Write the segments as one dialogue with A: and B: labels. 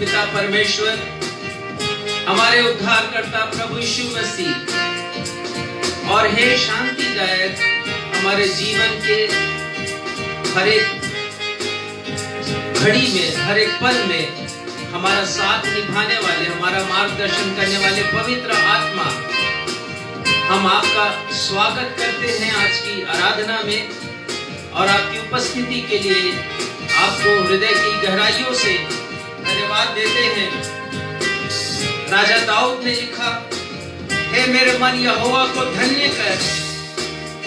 A: पिता परमेश्वर, हमारे उद्धारकर्ता प्रभु यीशु मसीह, और हे शांतिदायक हमारे जीवन के हर एक घड़ी में, हर एक पल में हमारा साथ निभाने वाले, हमारा मार्गदर्शन करने वाले पवित्र आत्मा, हम आपका स्वागत करते हैं आज की आराधना में और आपकी उपस्थिति के लिए आपको हृदय की गहराइयों से धन्यवाद देते हैं। राजा दाऊद ने लिखा, हे मेरे मन यहोवा को धन्य कर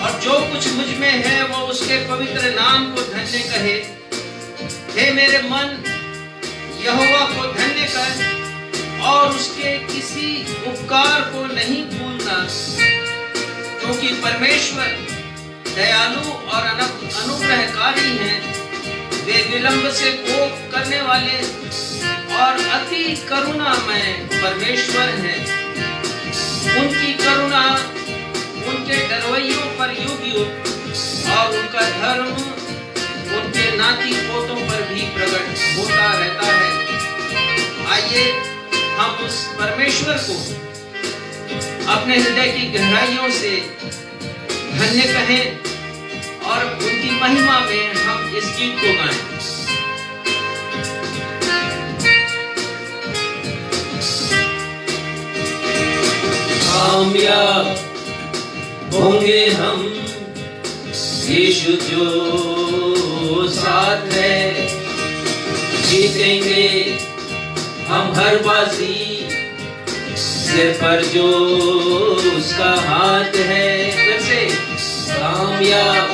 A: और जो कुछ मुझ में है वो उसके पवित्र नाम को धन्य कहे। हे मेरे मन यहोवा को धन्य कर और उसके किसी उपकार को नहीं भूलना, क्योंकि परमेश्वर दयालु और अनुग्रहकारी हैं। वे विलंब से कोप करने वाले और अति करुणामय परमेश्वर हैं। उनकी करुणा उनके डरवैयों पर युग युग और उनका धर्म उनके नाती पोतों पर भी प्रकट होता रहता है। आइए हम उस परमेश्वर को अपने हृदय की गहराइयों से धन्य कहें और उनकी महिमा में हम इस गीत को गाएं। कामयाब होंगे हम यीशु जो साथ है, जीतेंगे हम हर बाजी, सिर पर जो उसका हाथ है। फिर से कामयाब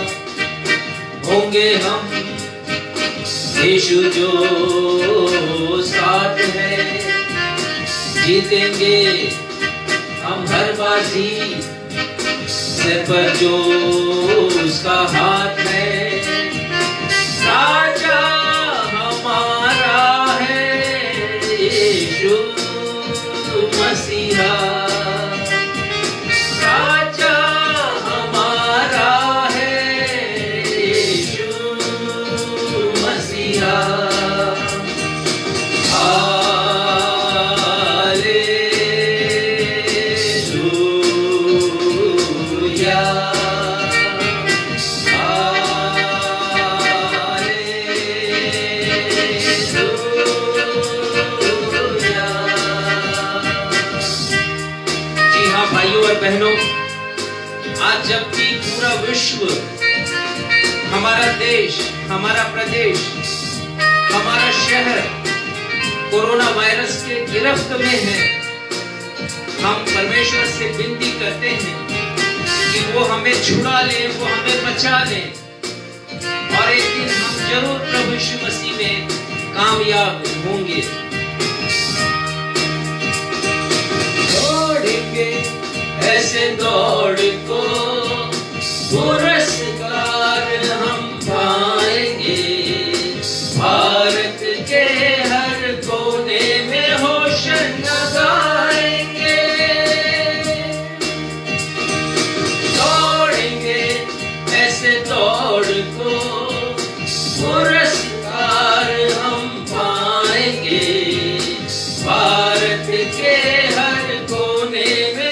A: होंगे हम यीशु जो साथ है, जीतेंगे हम हर बाजी, सिर पर जो उसका हाथ है। राजा हमारा है यीशु मसीहा, राजा हमारा है यीशु मसीहा। बहनों, आज जबकि पूरा विश्व, हमारा देश, हमारा प्रदेश, हमारा शहर कोरोना वायरस के गिरफ्त में है, हम परमेश्वर से विनती करते हैं कि वो हमें छुड़ा ले, वो हमें बचा ले और एक दिन हम जरूर प्रभु यीशु मसीह में कामयाब होंगे। ऐसे दौड़ को पुरस्कार हम पाएंगे, भारत के हर कोने में होशन गाएंगे। दौड़ेंगे ऐसे दौड़ को पुरस्कार हम पाएंगे, भारत के हर कोने में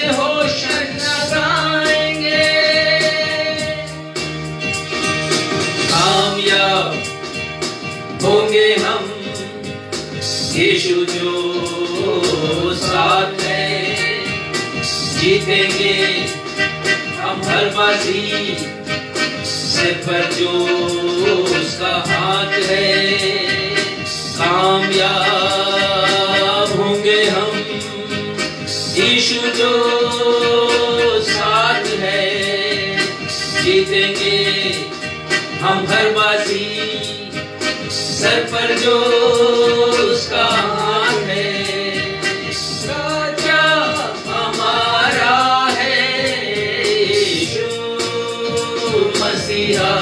A: होंगे हम यीशु जो साथ है, जीतेंगे हम हर बाजी, सिर पर जो उसका हाथ है। कामयाब होंगे हम यीशु जो साथ है, जीतेंगे हम हर बाजी, सर पर जो उसका हाथ है। राजा हमारा है यीशु मसीहा,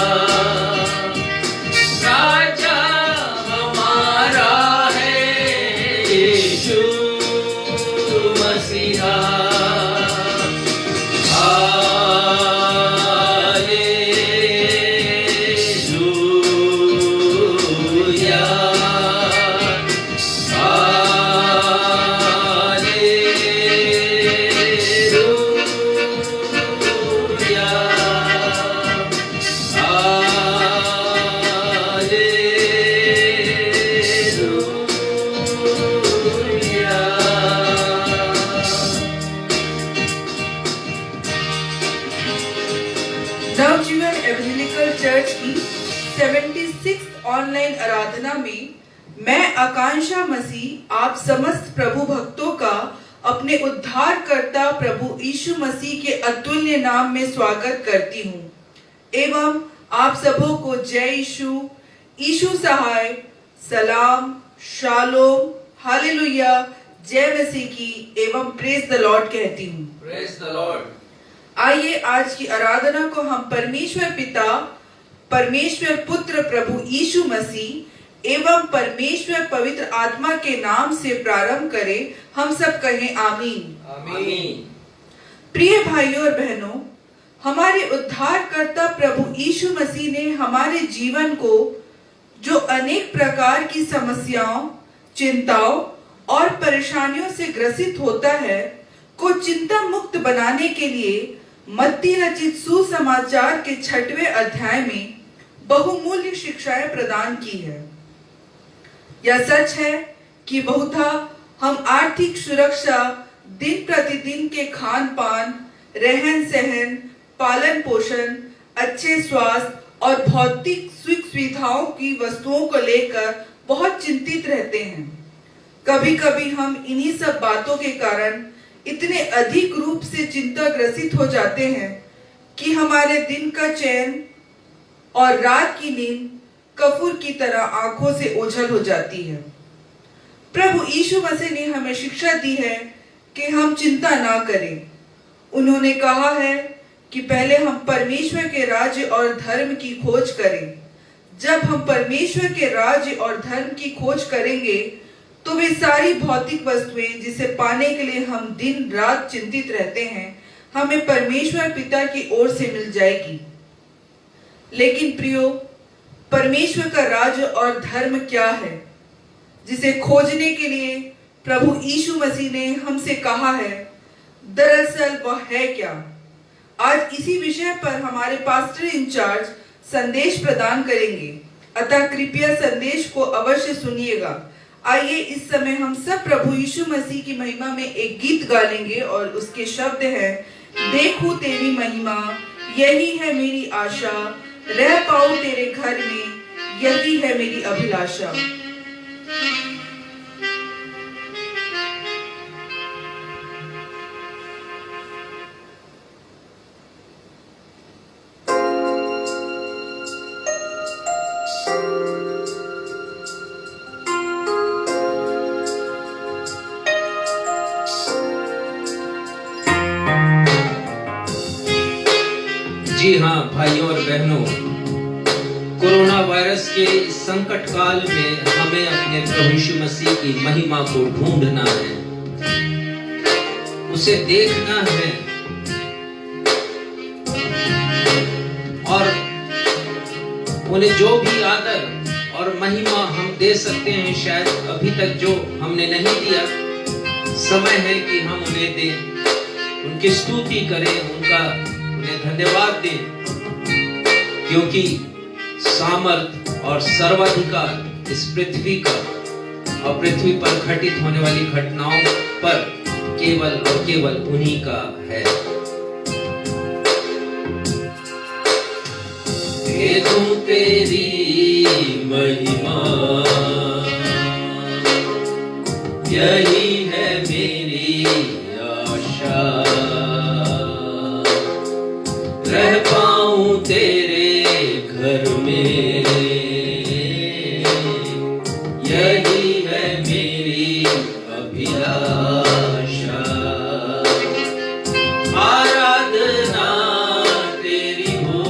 A: राजा हमारा है यीशु मसीहा। हालेलुया।
B: नवजीवन एवेंजेलिकल चर्च की 76th ऑनलाइन आराधना में मैं आकांक्षा मसीह आप समस्त प्रभु भक्तों का अपने उद्धारकर्ता प्रभु यीशु मसीह के अतुल्य नाम में स्वागत करती हूँ एवं आप सबों को जय यीशु, यीशु सहाय, सलाम, शालोम, हालेलुया, जय मसीह की एवं प्रेज द लॉर्ड कहती हूँ।
A: Praise the Lord.
B: आइए आज की आराधना को हम परमेश्वर पिता, परमेश्वर पुत्र प्रभु यीशु मसीह एवं परमेश्वर पवित्र आत्मा के नाम से प्रारंभ करें। हम सब कहें आमीन।
A: आमीन।
B: प्रिय भाइयों और बहनों, हमारे उद्धारकर्ता प्रभु यीशु मसीह ने हमारे जीवन को जो अनेक प्रकार की समस्याओं, चिंताओं और परेशानियों से ग्रसित होता है को चिंता मुक्त बनाने के लिए मत्ती रचित सुसमाचार के 6वें अध्याय में बहुमूल्य शिक्षाएं प्रदान की है। यह सच है कि बहुधा हम आर्थिक सुरक्षा, दिन प्रतिदिन के खान पान, रहन सहन, पालन पोषण, अच्छे स्वास्थ्य और भौतिक सुख सुविधाओं की वस्तुओं को लेकर बहुत चिंतित रहते हैं। कभी कभी हम इन्हीं सब बातों के कारण इतने अधिक रूप से चिंता ग्रसित हो जाते हैं कि हमारे दिन का चैन और रात की नींद कफूर की तरह आंखों से ओझल हो जाती है। प्रभु यीशु मसीह ने हमें शिक्षा दी है कि हम चिंता ना करें। उन्होंने कहा है कि पहले हम परमेश्वर के राज्य और धर्म की खोज करें। जब हम परमेश्वर के राज्य और धर्म की खोज करेंगे तो वे सारी भौतिक वस्तुएं जिसे पाने के लिए हम दिन रात चिंतित रहते हैं, हमें परमेश्वर पिता की ओर से मिल जाएगी। लेकिन प्रियो, परमेश्वर का राज्य और धर्म क्या है जिसे खोजने के लिए प्रभु यीशु मसीह ने हमसे कहा है? दरअसल वह है क्या? आज इसी विषय पर हमारे पास्टर इंचार्ज संदेश प्रदान करेंगे, अतः कृपया संदेश को अवश्य सुनिएगा। आइए इस समय हम सब प्रभु यीशु मसीह की महिमा में एक गीत गा लेंगे और उसके शब्द हैं, देखूं तेरी महिमा, यही है मेरी आशा, रह पाऊं तेरे घर में, यही है मेरी अभिलाषा।
A: जी हाँ भाइयों और बहनों, कोरोना वायरस के इस संकट काल में हमें अपने प्रभु यीशु मसीह की महिमा को ढूंढना है, उसे देखना है और उन्हें जो भी आदर और महिमा हम दे सकते हैं, शायद अभी तक जो हमने नहीं दिया, समय है कि हम उन्हें दें, उनकी स्तुति करें, उन्हें धन्यवाद दें, क्योंकि सामर्थ और सर्वाधिकार इस पृथ्वी का और पृथ्वी पर घटित होने वाली घटनाओं पर केवल और केवल उन्हीं का है। देखूं तेरी महिमा, यही है मेरी आशा, रह पाऊं तेरे घर में, यही है मेरी अभिलाषा। आराधना तेरी हो,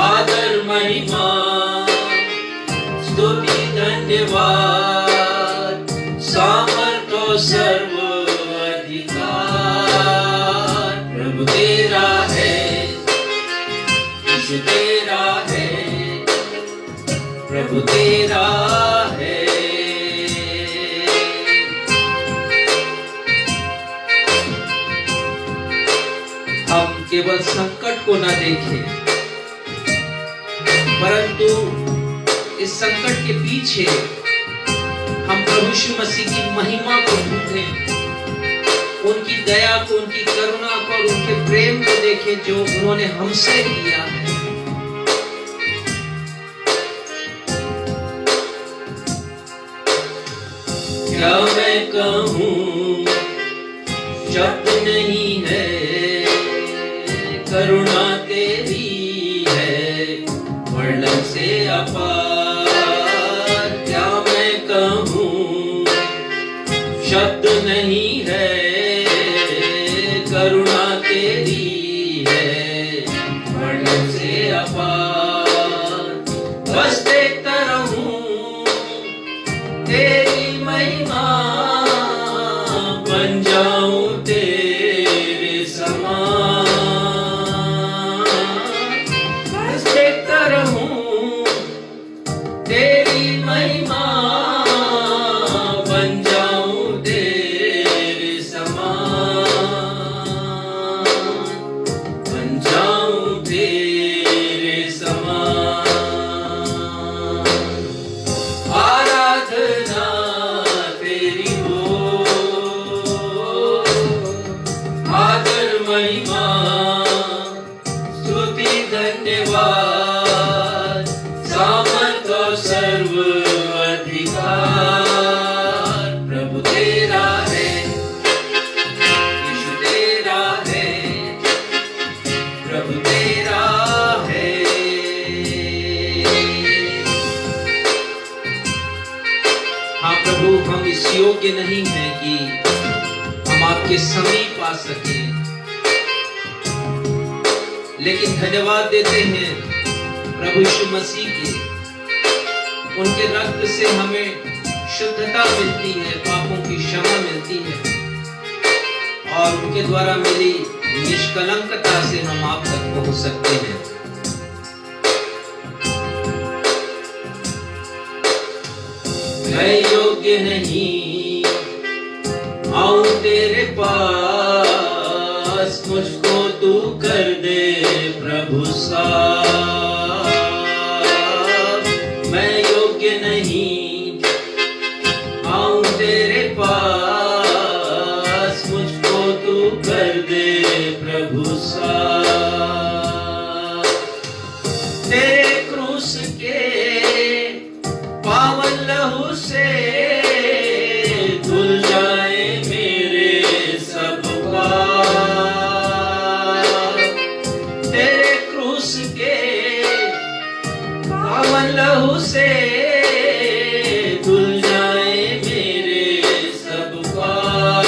A: आदर महिमा स्तुति धन्यवाद, सामर्थ और सर्व प्रभु तेरा है, यीशु तेरा है, प्रभु तेरा है। हम केवल संकट को न देखें, परंतु इस संकट के पीछे हम प्रभु यीशु मसीह की महिमा को ढूंढें, उनकी दया को, उनकी करुणा को और उनके प्रेम को देखें जो उन्होंने हमसे किया है। क्या मैं कहूँ, शब्द नहीं है, करुणा तेरी है वर्णन से अपार। क्या मैं कहूँ, शब्द नहीं है, करुणा तेरी है वर्णन से अपार। बस देखता रहूं तेरी महिमा, बन जाऊं तेरे समान। बस देखता रहूं तेरी महिमा, बन जाऊं तेरे समान, बन जाऊं तेरे समान। आराधना तेरी हो, आदर महिमा स्तुति धन्यवाद, सामर्थ और सर्व अधिकार प्रभु तेरा है, यीशु तेरा है, प्रभु तेरा है। हाँ प्रभु, हम इस योग्य नहीं हैं कि हम आपके समीप आ सके, लेकिन धन्यवाद देते हैं प्रभु यीशु मसीह के। उनके रक्त से हमें शुद्धता मिलती है, पापों की क्षमा मिलती है और उनके द्वारा मिली निष्कलंकता से हम आप तक पहुंच सकते हैं। मैं योग्य नहीं आऊं तेरे पास, मुझको तू कर दे प्रभु साफ। मैं योग्य नहीं आऊं तेरे पास, मुझको तू कर दे प्रभु साफ। तेरे क्रूस के पावन लहू से धुल जाए मेरे सब पाप। तेरे क्रूस के पावन लहू से धुल जाए मेरे सब पाप,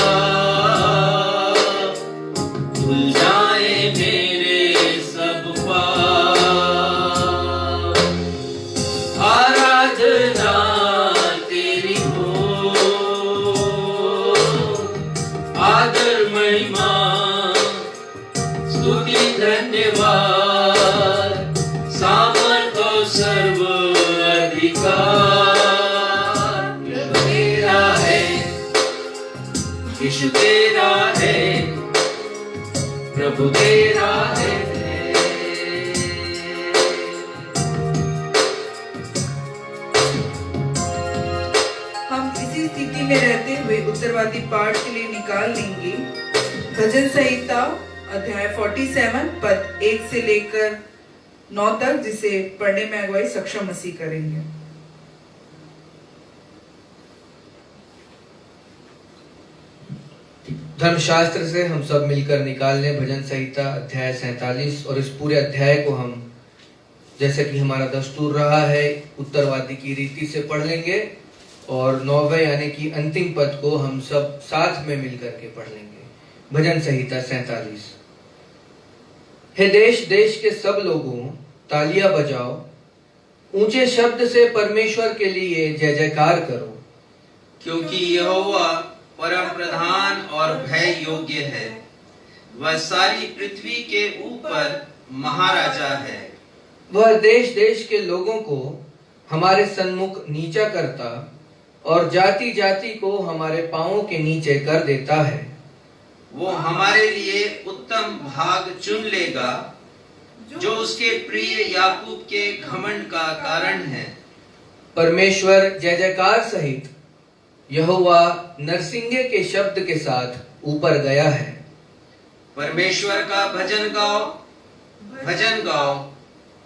A: धुल जाए मेरे सब पाप। आराधना तेरी हो, आदर महिमा स्तुति धन्यवाद, सामर्थ और सर्व अधिकार प्रभु तेरा है, यीशु तेरा है, प्रभु तेरा है।
B: हम इसी स्थिति में रहते हुए उत्तरवादी पाठ के लिए निकाल लेंगे भजन संहिता अध्याय 47 पद 1 से लेकर 9 तक, जिसे पढ़ने में अगुवाई सक्षम मसीह करेंगे।
C: धर्मशास्त्र से हम सब मिलकर निकाल लें भजन संहिता अध्याय 47 और इस पूरे अध्याय को हम, जैसे कि हमारा दस्तूर रहा है, उत्तरवादी की रीति से पढ़ लेंगे और 9वें यानी कि अंतिम पद को हम सब साथ में मिलकर के पढ़ लेंगे। भजन संहिता 47। हे देश देश के सब लोगों तालियां बजाओ, ऊंचे शब्द से परमेश्वर के लिए जय जयकार करो,
A: क्योंकि यहोवा परम प्रधान और भय योग्य है, वह सारी पृथ्वी के ऊपर महाराजा है।
C: वह देश देश के लोगों को हमारे सन्मुख नीचा करता और जाति जाति को हमारे पांवों के नीचे कर देता है।
A: वो हमारे लिए उत्तम भाग चुन लेगा, जो उसके प्रिय याकूब के घमंड का कारण है।
C: परमेश्वर जय जयकार सहित यहोवा नरसिंगे के शब्द के साथ ऊपर गया है।
A: परमेश्वर का भजन गाओ, भजन गाओ,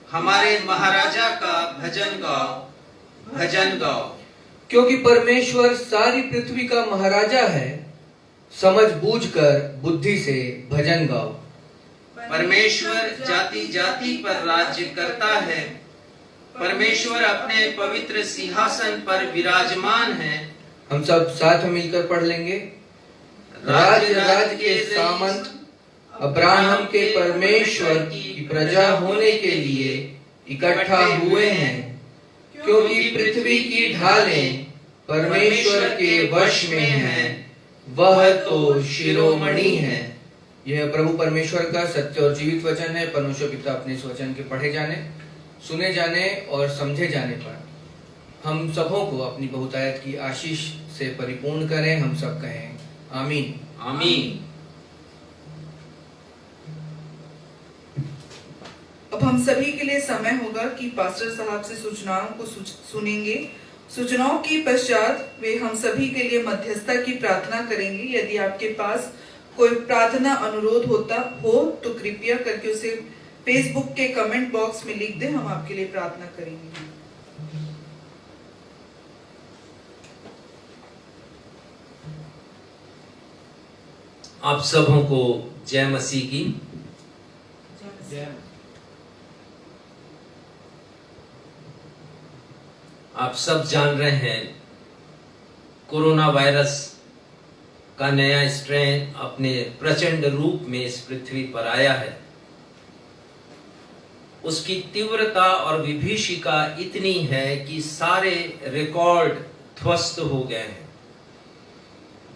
A: हमारे महाराजा का भजन गाओ, भजन गाओ।
C: क्योंकि परमेश्वर सारी पृथ्वी का महाराजा है, समझ बूझकर बुद्धि से भजन गाओ।
A: परमेश्वर जाति जाति पर राज्य करता है, परमेश्वर अपने पवित्र सिंहासन पर विराजमान है।
C: हम सब साथ में मिलकर पढ़ लेंगे। राज राज के सामंत अब्राहम के परमेश्वर की प्रजा होने के लिए इकट्ठा हुए हैं, क्योंकि पृथ्वी की ढालें परमेश्वर के वश में हैं, वह तो शिरोमणि है। यह प्रभु परमेश्वर का सत्य और जीवित वचन है। परमेश्वर पिता अपने इस वचन के पढ़े जाने, सुने जाने और समझे जाने पर हम सबों को अपनी बहुतायत की आशीष से परिपूर्ण करें। हम सब कहें आमीन,
A: आमीन।
B: अब हम सभी के लिए समय होगा कि पास्टर साहब से सूचनाओं को सुनेंगे। सूचनाओं के पश्चात वे हम सभी के लिए मध्यस्थता की प्रार्थना करेंगे। यदि आपके पास कोई प्रार्थना अनुरोध होता हो तो कृपया करके उसे फेसबुक के कमेंट बॉक्स में लिख दें, हम आपके लिए प्रार्थना करेंगे।
A: आप सबों को जय मसीह की। आप सब जान रहे हैं कोरोना वायरस का नया स्ट्रेन अपने प्रचंड रूप में इस पृथ्वी पर आया है। उसकी तीव्रता और विभीषिका इतनी है कि सारे रिकॉर्ड ध्वस्त हो गए हैं।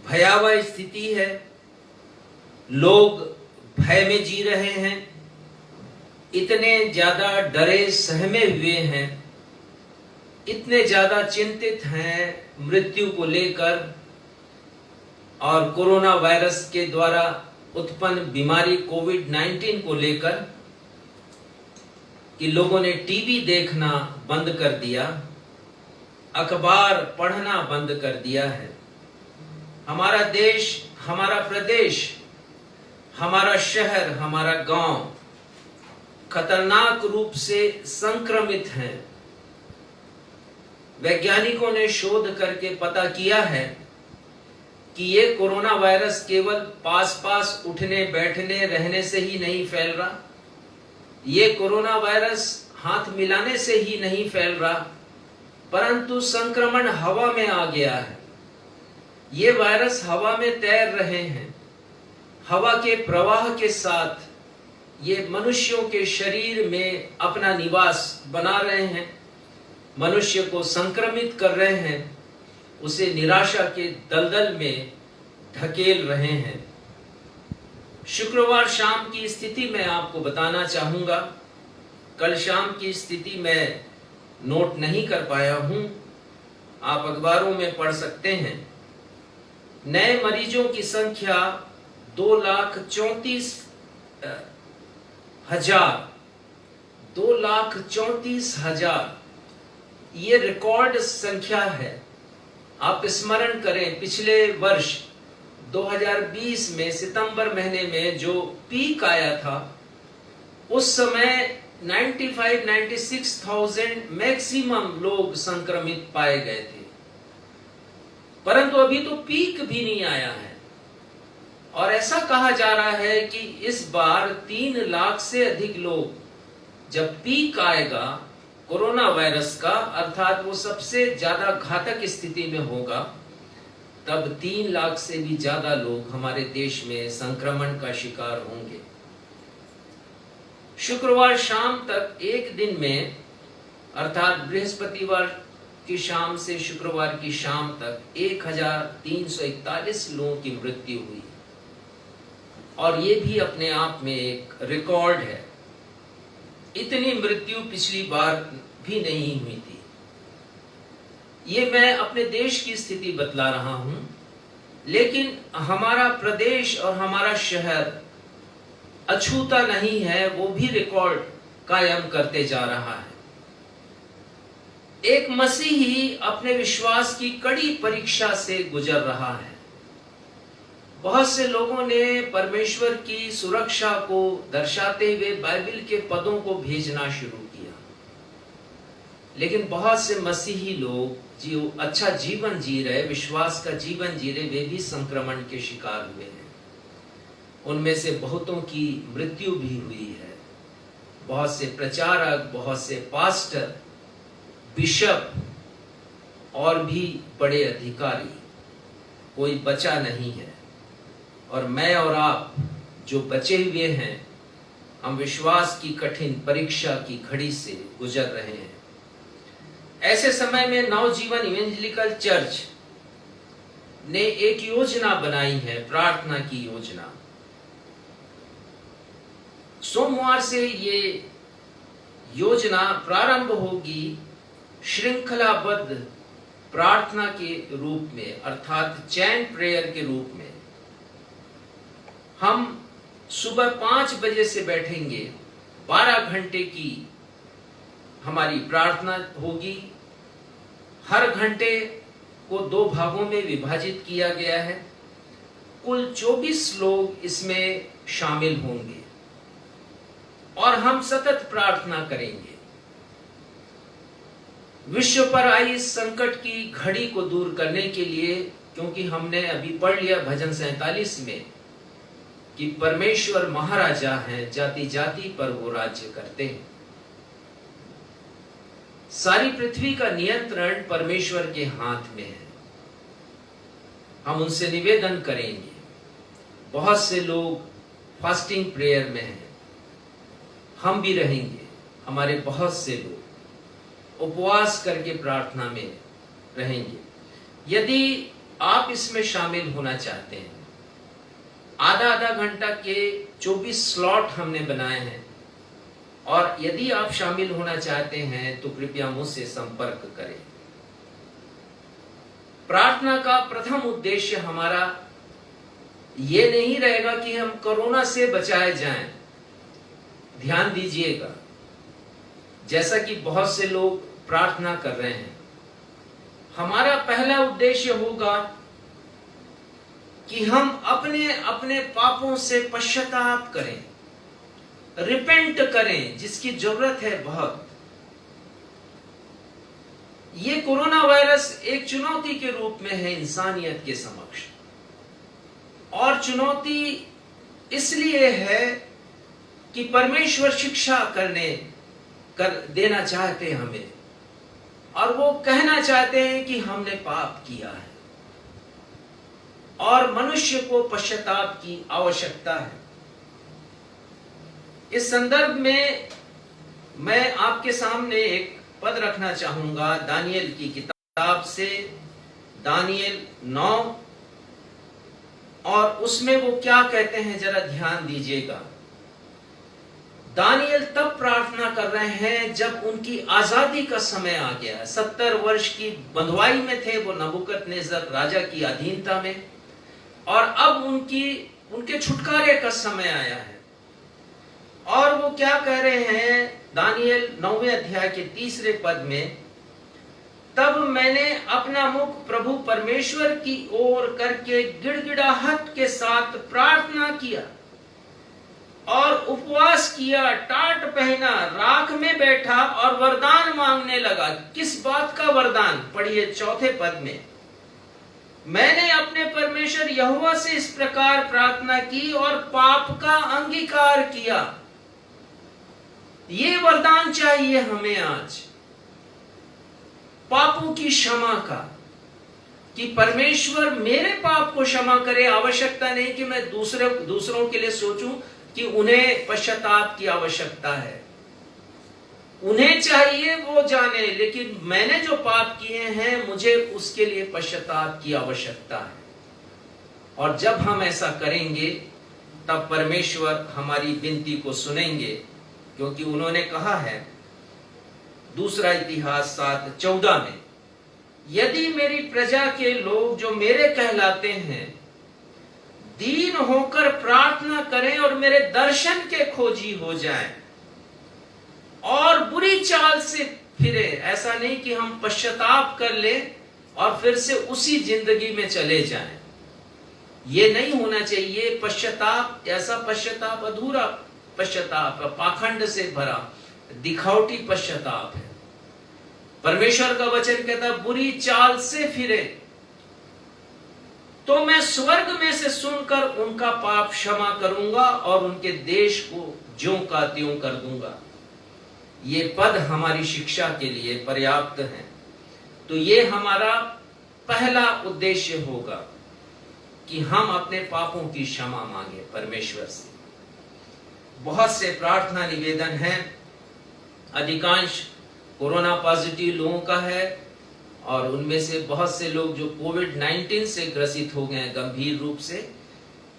A: भयावह स्थिति है, लोग भय में जी रहे हैं, इतने ज्यादा डरे सहमे हुए हैं, इतने ज्यादा चिंतित हैं मृत्यु को लेकर और कोरोना वायरस के द्वारा उत्पन्न बीमारी कोविड-19 को लेकर कि लोगों ने टीवी देखना बंद कर दिया, अखबार पढ़ना बंद कर दिया है। हमारा देश, हमारा प्रदेश, हमारा शहर, हमारा गांव खतरनाक रूप से संक्रमित हैं। वैज्ञानिकों ने शोध करके पता किया है कि ये कोरोना वायरस केवल पास उठने बैठने रहने से ही नहीं फैल रहा, ये कोरोना वायरस हाथ मिलाने से ही नहीं फैल रहा, परंतु संक्रमण हवा में आ गया है। ये वायरस हवा में तैर रहे हैं, हवा के प्रवाह के साथ ये मनुष्यों के शरीर में अपना निवास बना रहे हैं, मनुष्य को संक्रमित कर रहे हैं, उसे निराशा के दलदल में ढकेल रहे हैं। शुक्रवार शाम की स्थिति मैं आपको बताना चाहूंगा। कल शाम की स्थिति मैं नोट नहीं कर पाया हूं, आप अखबारों में पढ़ सकते हैं। नए मरीजों की संख्या 2,34,000 ये रिकॉर्ड संख्या है। आप स्मरण करें, पिछले वर्ष 2020 में सितंबर महीने में जो पीक आया था, उस समय 95-96,000 मैक्सिमम लोग संक्रमित पाए गए थे, परंतु अभी तो पीक भी नहीं आया है। और ऐसा कहा जा रहा है कि इस बार 3 लाख से अधिक लोग, जब पीक आएगा कोरोना वायरस का, अर्थात वो सबसे ज्यादा घातक स्थिति में होगा, तब 3 लाख से भी ज्यादा लोग हमारे देश में संक्रमण का शिकार होंगे। शुक्रवार शाम तक एक दिन में, अर्थात बृहस्पतिवार की शाम से शुक्रवार की शाम तक 1,341 लोगों की मृत्यु हुई, और ये भी अपने आप में एक रिकॉर्ड है। इतनी मृत्यु पिछली बार भी नहीं हुई थी। ये मैं अपने देश की स्थिति बतला रहा हूं, लेकिन हमारा प्रदेश और हमारा शहर अछूता नहीं है, वो भी रिकॉर्ड कायम करते जा रहा है। एक मसीही अपने विश्वास की कड़ी परीक्षा से गुजर रहा है। बहुत से लोगों ने परमेश्वर की सुरक्षा को दर्शाते हुए बाइबल के पदों को भेजना शुरू किया, लेकिन बहुत से मसीही लोग जो अच्छा जीवन जी रहे, विश्वास का जीवन जी रहे, वे भी संक्रमण के शिकार हुए हैं। उनमें से बहुतों की मृत्यु भी हुई है। बहुत से प्रचारक, बहुत से पास्टर, बिशप और भी बड़े अधिकारी, कोई बचा नहीं है। और मैं और आप जो बचे हुए हैं, हम विश्वास की कठिन परीक्षा की घड़ी से गुजर रहे हैं। ऐसे समय में नवजीवन इवेंजेलिकल चर्च ने एक योजना बनाई है, प्रार्थना की योजना। सोमवार से ये योजना प्रारंभ होगी श्रृंखलाबद्ध प्रार्थना के रूप में, अर्थात चैन प्रेयर के रूप में। हम सुबह 5 बजे से बैठेंगे, 12 घंटे की हमारी प्रार्थना होगी। हर घंटे को 2 भागों में विभाजित किया गया है। कुल 24 लोग इसमें शामिल होंगे और हम सतत प्रार्थना करेंगे। विश्व पर आई संकट की घड़ी को दूर करने के लिए, क्योंकि हमने अभी पढ़ लिया भजन 47 में कि परमेश्वर महाराजा हैं, जाति जाति पर वो राज्य करते हैं। सारी पृथ्वी का नियंत्रण परमेश्वर के हाथ में है। हम उनसे निवेदन करेंगे। बहुत से लोग फास्टिंग प्रेयर में हैं, हम भी रहेंगे। हमारे बहुत से लोग उपवास करके प्रार्थना में रहेंगे। यदि आप इसमें शामिल होना चाहते हैं, आधा घंटा के 24 स्लॉट हमने बनाए हैं, और यदि आप शामिल होना चाहते हैं तो कृपया मुझसे संपर्क करें। प्रार्थना का प्रथम उद्देश्य हमारा ये नहीं रहेगा कि हम कोरोना से बचाए जाएं। ध्यान दीजिएगा, जैसा कि बहुत से लोग प्रार्थना कर रहे हैं, हमारा पहला उद्देश्य होगा कि हम अपने अपने पापों से पश्चाताप करें, रिपेंट करें, जिसकी जरूरत है बहुत। ये कोरोना वायरस एक चुनौती के रूप में है इंसानियत के समक्ष, और चुनौती इसलिए है कि परमेश्वर शिक्षा कर देना चाहते हैं हमें, और वो कहना चाहते हैं कि हमने पाप किया है और मनुष्य को पश्चाताप की आवश्यकता है। इस संदर्भ में मैं आपके सामने एक पद रखना चाहूंगा दानियल की किताब से, दानियल 9, और उसमें वो क्या कहते हैं जरा ध्यान दीजिएगा। दानियल तब प्रार्थना कर रहे हैं जब उनकी आजादी का समय आ गया। 70 वर्ष की बंधुआई में थे वो नबूकदनेस्सर राजा की अधीनता में, और अब उनके छुटकारे का समय आया है। और वो क्या कह रहे हैं दानियल 9वें अध्याय के 3 पद में, तब मैंने अपना मुख प्रभु परमेश्वर की ओर करके गिड़गिड़ाहट के साथ प्रार्थना किया और उपवास किया, टाट पहना, राख में बैठा और वरदान मांगने लगा। किस बात का वरदान? पढ़िए 4 पद में, मैंने अपने परमेश्वर यहोवा से इस प्रकार प्रार्थना की और पाप का अंगीकार किया। ये वरदान चाहिए हमें आज, पापों की क्षमा का, कि परमेश्वर मेरे पाप को क्षमा करे। आवश्यकता नहीं कि मैं दूसरों के लिए सोचूं कि उन्हें पश्चाताप की आवश्यकता है। उन्हें चाहिए वो जाने, लेकिन मैंने जो पाप किए हैं मुझे उसके लिए पश्चाताप की आवश्यकता है। और जब हम ऐसा करेंगे तब परमेश्वर हमारी विनती को सुनेंगे, क्योंकि उन्होंने कहा है 2 इतिहास 7:14 में, यदि मेरी प्रजा के लोग जो मेरे कहलाते हैं दीन होकर प्रार्थना करें और मेरे दर्शन के खोजी हो जाएं और बुरी चाल से फिरे। ऐसा नहीं कि हम पश्चाताप कर लें और फिर से उसी जिंदगी में चले जाएं। ये नहीं होना चाहिए पश्चाताप, ऐसा पश्चाताप अधूरा पश्चाताप, पाखंड से भरा दिखावटी पश्चाताप है। परमेश्वर का वचन कहता है बुरी चाल से फिरे तो मैं स्वर्ग में से सुनकर उनका पाप क्षमा करूंगा और उनके देश को ज्यों का त्यों कर दूंगा। ये पद हमारी शिक्षा के लिए पर्याप्त है। तो ये हमारा पहला उद्देश्य होगा कि हम अपने पापों की क्षमा मांगे परमेश्वर से। बहुत से प्रार्थना निवेदन हैं, अधिकांश कोरोना पॉजिटिव लोगों का है और उनमें से बहुत से लोग जो कोविड-19 से ग्रसित हो गए हैं गंभीर रूप से,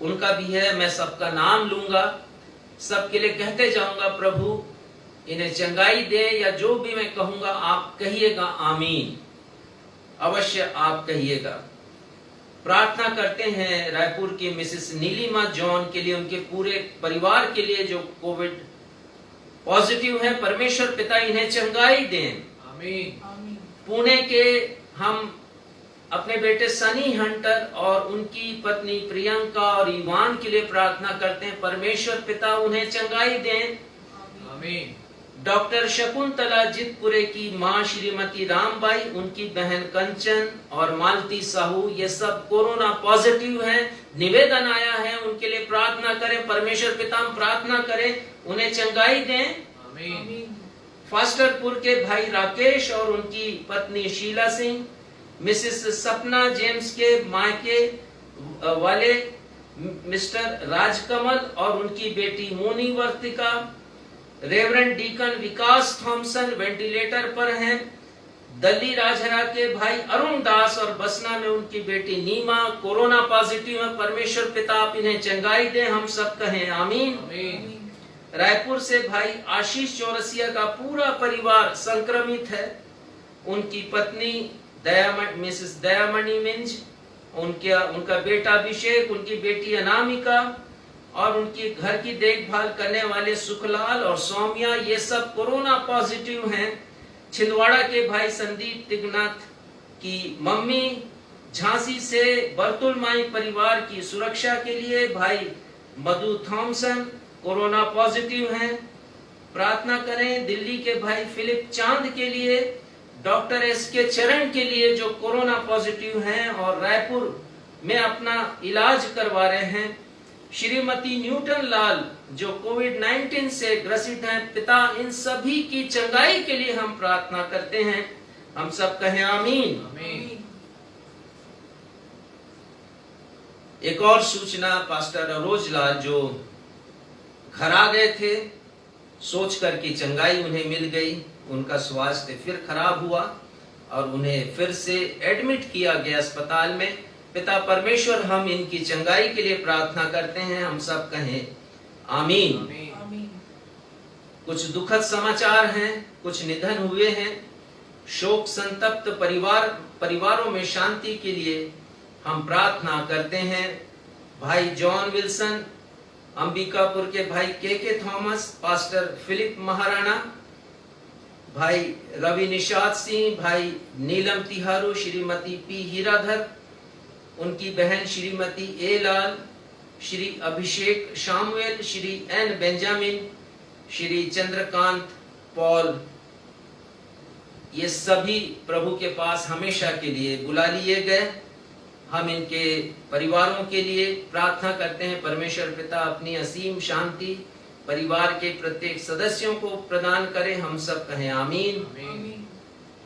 A: उनका भी है। मैं सबका नाम लूंगा, सबके लिए कहते जाऊंगा प्रभु इन्हें चंगाई दे, या जो भी मैं कहूंगा आप कहिएगा आमीन, अवश्य आप कहिएगा। प्रार्थना करते हैं रायपुर की मिसेस नीलिमा जॉन के लिए, उनके पूरे परिवार के लिए जो कोविड पॉजिटिव है। परमेश्वर पिता इन्हें चंगाई दें, आमीन। पुणे के हम अपने बेटे सनी हंटर और उनकी पत्नी प्रियंका और ईवान के लिए प्रार्थना करते हैं, परमेश्वर पिता उन्हें चंगाई दें, आमीन। डॉक्टर शकुंतला जितपुरे की मां श्रीमती रामबाई, उनकी बहन कंचन और मालती साहू, ये सब कोरोना पॉजिटिव हैं। निवेदन आया है उनके लिए प्रार्थना करें, परमेश्वर पिता हम प्रार्थना करें उन्हें चंगाई दें, आमीन। फास्टरपुर के भाई राकेश और उनकी पत्नी शीला सिंह, मिसेस सपना जेम्स के मायके वाले मिस्टर राजकमल और उनकी बेटी मोनी वर्तिका, रेवरेंड डीकन विकास थॉमसन वेंटिलेटर पर हैं। दल्ली राजहरा के भाई अरुण दास और बसना में उनकी बेटी नीमा कोरोना पॉजिटिव है। परमेश्वर पिता आप इन्हें चंगाई दें, हम सब कहें आमीन, आमीन। रायपुर से भाई आशीष चौरसिया का पूरा परिवार संक्रमित है। उनकी पत्नी मिसेस दयामणि मिंज, उनका बेटा अभिषेक, उनकी बेटी अनामिका और उनकी घर की देखभाल करने वाले सुखलाल और सौम्या, ये सब कोरोना पॉजिटिव हैं। छिंदवाड़ा के भाई संदीप तिगनाथ की मम्मी, झांसी से बर्तुलमाई परिवार की सुरक्षा के लिए भाई मधु थॉमसन कोरोना पॉजिटिव हैं, प्रार्थना करें। दिल्ली के भाई फिलिप चांद के लिए, डॉक्टर एस के चरण के लिए जो कोरोना पॉजिटिव हैं और रायपुर में अपना इलाज करवा रहे हैं। श्रीमती न्यूटन लाल जो कोविड-19 से ग्रसित हैं, पिता इन सभी की चंगाई के लिए हम प्रार्थना करते हैं, हम सब कहें आमीन, आमीन। एक और सूचना, पास्टर अरोजलाल जो घर आ गए थे सोच कर की चंगाई उन्हें मिल गई, उनका स्वास्थ्य फिर खराब हुआ और उन्हें फिर से एडमिट किया गया अस्पताल में। पिता परमेश्वर हम इनकी चंगाई के लिए प्रार्थना करते हैं, हम सब कहें आमीन, आमीन। कुछ दुखद समाचार हैं, कुछ निधन हुए हैं। शोक संतप्त परिवारों में शांति के लिए हम प्रार्थना करते हैं। भाई जॉन विल्सन, अंबिकापुर के भाई के थॉमस, पास्टर फिलिप महाराणा, भाई रवि निषाद सिंह, भाई नीलम तिहारू, श्रीमती पी हीराधर, उनकी बहन Shrimati A Lal, Shri Abhishek Samuel, Shri N Benjamin, Shri Chandrakant Paul, ये सभी प्रभु के पास हमेशा के लिए बुला लिए गए। हम इनके परिवारों के लिए प्रार्थना करते हैं, परमेश्वर पिता अपनी असीम शांति परिवार के प्रत्येक सदस्यों को प्रदान करें, हम सब कहें आमीन, आमीन।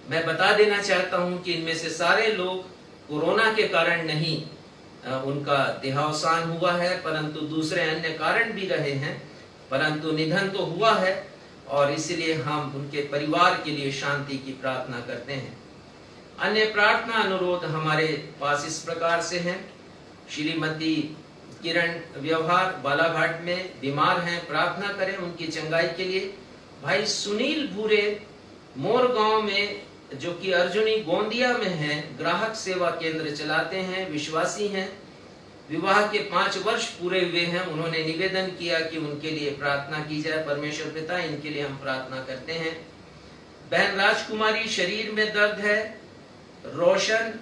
A: मैं बता देना चाहता हूं कि इनमें से सारे लोग कोरोना के कारण नहीं उनका देहावसान हुआ है, परंतु दूसरे अन्य कारण भी रहे हैं, परंतु निधन तो हुआ है और इसलिए हम उनके परिवार के लिए शांति की प्रार्थना करते हैं। अन्य प्रार्थना अनुरोध हमारे पास इस प्रकार से हैं। श्रीमती किरण व्यवहार बालाघाट में बीमार हैं, प्रार्थना करें उनकी चंगाई के लिए। भाई सुनील भूरे मोरगांव में जो कि अर्जुनी गोंदिया में हैं, ग्राहक सेवा केंद्र चलाते हैं, विश्वासी हैं, विवाह के 5 वर्ष पूरे हुए हैं। उन्होंने निवेदन किया कि उनके लिए प्रार्थना की जाए, परमेश्वर पिता इनके लिए हम प्रार्थना करते हैं। बहन राजकुमारी शरीर में दर्द है, रोशन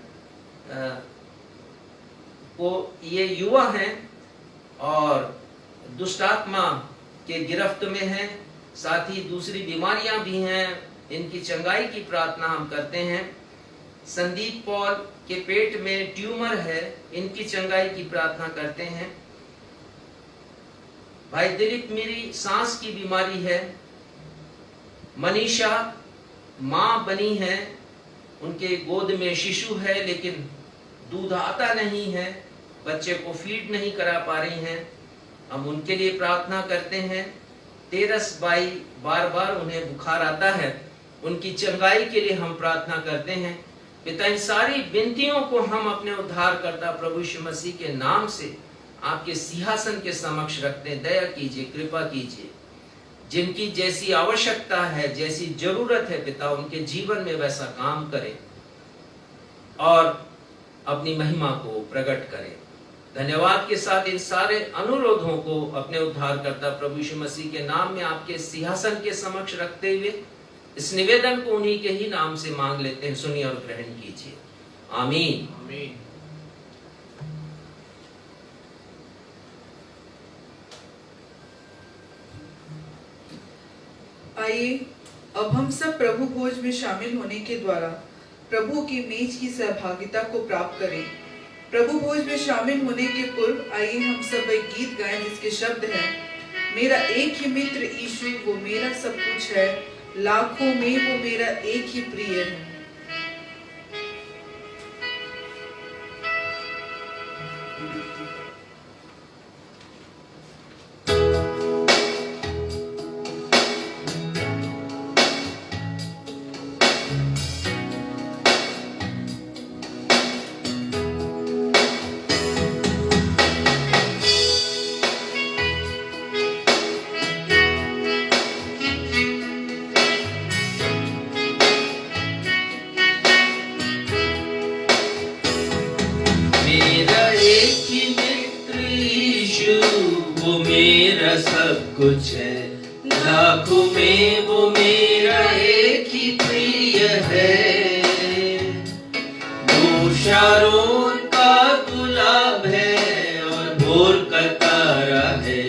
A: को ये युवा हैं और दुष्ट आत्मा के गिरफ्त में हैं, साथ ही दूसरी बीमारियां भी हैं, इनकी चंगाई की प्रार्थना हम करते हैं। संदीप पॉल के पेट में ट्यूमर है, इनकी चंगाई की प्रार्थना करते हैं। भाई दिलीप मेरी सांस की बीमारी है। मनीषा मां बनी है, उनके गोद में शिशु है लेकिन दूध आता नहीं है, बच्चे को फीड नहीं करा पा रही हैं, हम उनके लिए प्रार्थना करते हैं। तेरस बाई बार बार उन्हें बुखार आता है, उनकी चंगाई के लिए हम प्रार्थना करते हैं। पिता इन सारी विनतियों को हम अपने उद्धारकर्ता प्रभु यीशु मसीह के नाम से आपके सिंहासन के समक्ष रखते हैं। दया कीजिए, कृपा कीजिए, जिनकी जैसी आवश्यकता है, जैसी जरूरत है पिता, उनके जीवन में वैसा काम करें और अपनी महिमा को प्रकट करें। धन्यवाद के साथ इन सारे अनुरोधों को अपने उद्धारकर्ता प्रभु यीशु मसीह के नाम में आपके सिंहासन के समक्ष रखते हुए इस निवेदन को उन्हीं के ही नाम से मांग लेते हैं। सुनिए और ग्रहण कीजिए। आमीन।
C: आमीन।
B: आइए अब हम सब प्रभु भोज में शामिल होने के द्वारा प्रभु की मेज की सहभागिता को प्राप्त करें। प्रभु भोज में शामिल होने के पूर्व आइए हम सब एक गीत गाएं जिसके शब्द हैं, मेरा एक ही मित्र यीशु वो मेरा सब कुछ है, लाखों में वो मेरा एक ही प्रिय है।
A: सब कुछ है, लाखों में वो मेरा एक ही प्रिय है। वो शारोन का गुलाब है और भोर का तारा है,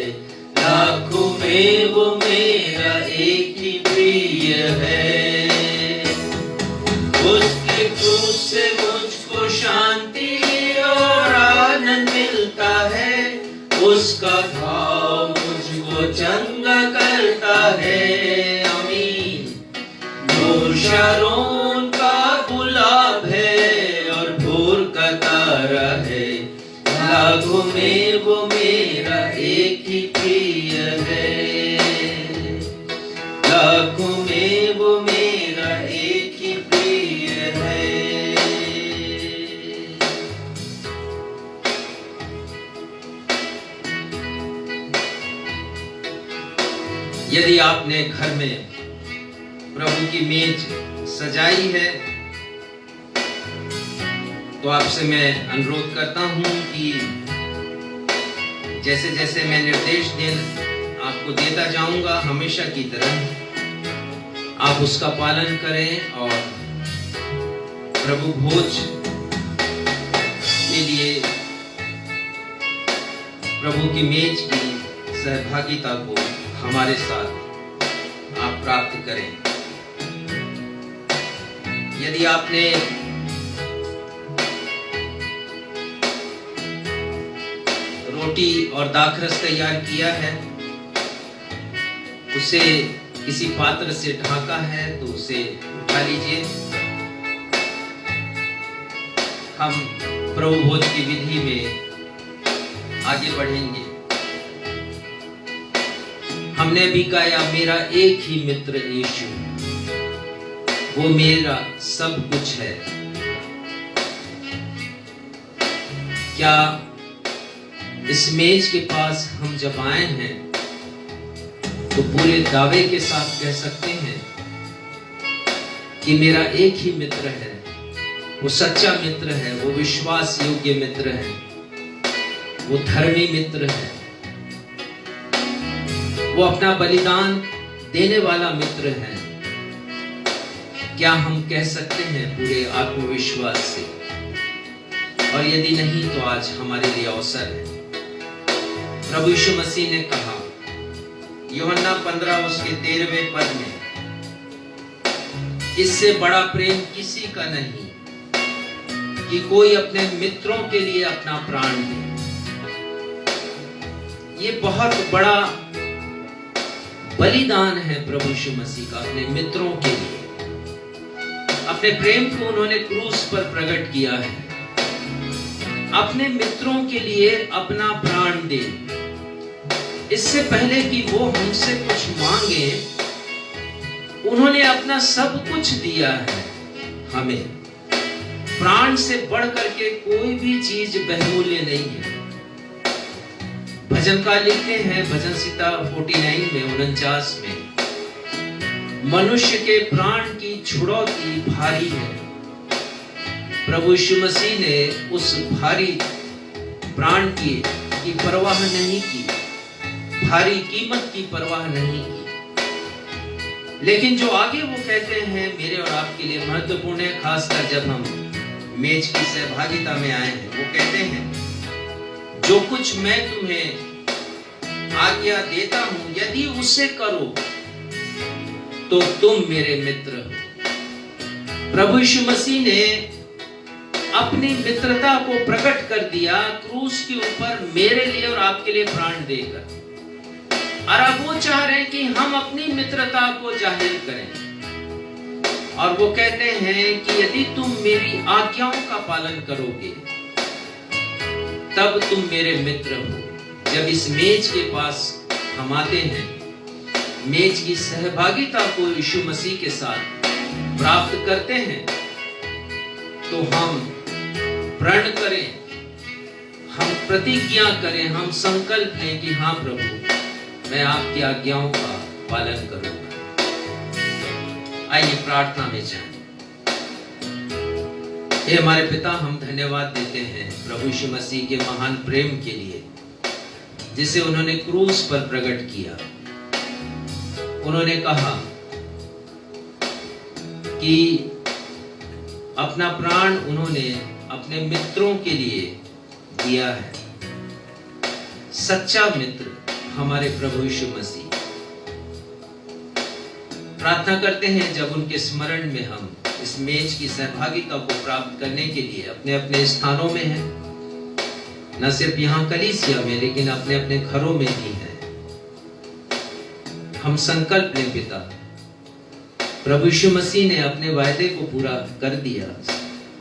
A: लाखों में वो मेरा एक ही प्रिय है। उसके क्रूस से मुझको शांति और आनंद मिलता है, उसका भाव मुझको चंगा करता है। आमीन। वो शारोन का गुलाब है और भोर का तारा है, लाखों में वो मेरा एक ही प्रिय है, लाखों में वो मेरा एक ही प्रिय है। यदि आपने घर में प्रभु की मेज सजाई है तो आपसे मैं अनुरोध करता हूं कि जैसे जैसे मैं निर्देश आपको देता जाऊंगा हमेशा की तरह आप उसका पालन करें और प्रभु भोज के लिए प्रभु की मेज की सहभागिता को हमारे साथ आप प्राप्त करें। यदि आपने रोटी और दाखरस तैयार किया है, उसे किसी पात्र से ढका है तो उसे उठा लीजिए। हम प्रभु भोज की विधि में आगे बढ़ेंगे। हमने भी गाया, मेरा एक ही मित्र यीशु वो मेरा सब कुछ है। क्या इस मेज के पास हम जब आए हैं तो पूरे दावे के साथ कह सकते हैं कि मेरा एक ही मित्र है, वो सच्चा मित्र है, वो विश्वास योग्य मित्र है, वो धर्मी मित्र है, वो अपना बलिदान देने वाला मित्र है। क्या हम कह सकते हैं पूरे आत्मविश्वास से? और यदि नहीं तो आज हमारे लिए अवसर है। प्रभु यीशु मसीह ने कहा यूहन्ना 15 उसके 13वें पद में, इससे बड़ा प्रेम किसी का नहीं कि कोई अपने मित्रों के लिए अपना प्राण दे। ये बहुत बड़ा बलिदान है प्रभु यीशु मसीह का अपने मित्रों के लिए। अपने प्रेम को उन्होंने क्रूस पर प्रकट किया है। अपने मित्रों के लिए अपना प्राण दे। इससे पहले कि वो हमसे कुछ मांगे, उन्होंने अपना सब कुछ दिया है हमें। प्राण से बढ़ करके कोई भी चीज बहुमूल्य नहीं है। भजनकार लिखते हैं भजन संहिता 49 में 49 में, मनुष्य के प्राण की छुड़ौती भारी है। प्रभु यीशु मसीह ने उस भारी प्राण की परवाह नहीं की, भारी कीमत की परवाह नहीं की। लेकिन जो आगे वो कहते हैं मेरे और आपके लिए महत्वपूर्ण है, खासकर जब हम मेज की सहभागिता में आए हैं। वो कहते हैं जो कुछ मैं तुम्हें आज्ञा देता हूं, यदि उसे करो तो तुम मेरे मित्र हो। प्रभु यीशु मसीह ने अपनी मित्रता को प्रकट कर दिया क्रूस के ऊपर मेरे लिए और आपके लिए प्राण देकर। और अब वो चाह रहे हैं कि हम अपनी मित्रता को जाहिर करें। और वो कहते हैं कि यदि तुम मेरी आज्ञाओं का पालन करोगे तब तुम मेरे मित्र हो। जब इस मेज के पास हम आते हैं, मेज की सहभागिता को यीशु मसीह के साथ प्राप्त करते हैं, तो हम प्रण करें, हम प्रतिज्ञा करें, हम संकल्प लें कि हाँ प्रभु मैं आपकी आज्ञाओं का पालन करूंगा। आइए प्रार्थना में जाएं। हे हमारे पिता, हम धन्यवाद देते हैं प्रभु यीशु मसीह के महान प्रेम के लिए, जिसे उन्होंने क्रूस पर प्रकट किया। उन्होंने कहा कि अपना प्राण उन्होंने अपने मित्रों के लिए दिया है। सच्चा मित्र हमारे प्रभु यीशु मसीह। प्रार्थना करते हैं जब उनके स्मरण में हम इस मेज की सहभागिता को प्राप्त करने के लिए अपने अपने स्थानों में हैं, न सिर्फ यहाँ कलीसिया में लेकिन अपने अपने घरों में भी हैं। हम संकल्प लें पिता, प्रभु यीशु मसीह ने अपने वायदे को पूरा कर दिया,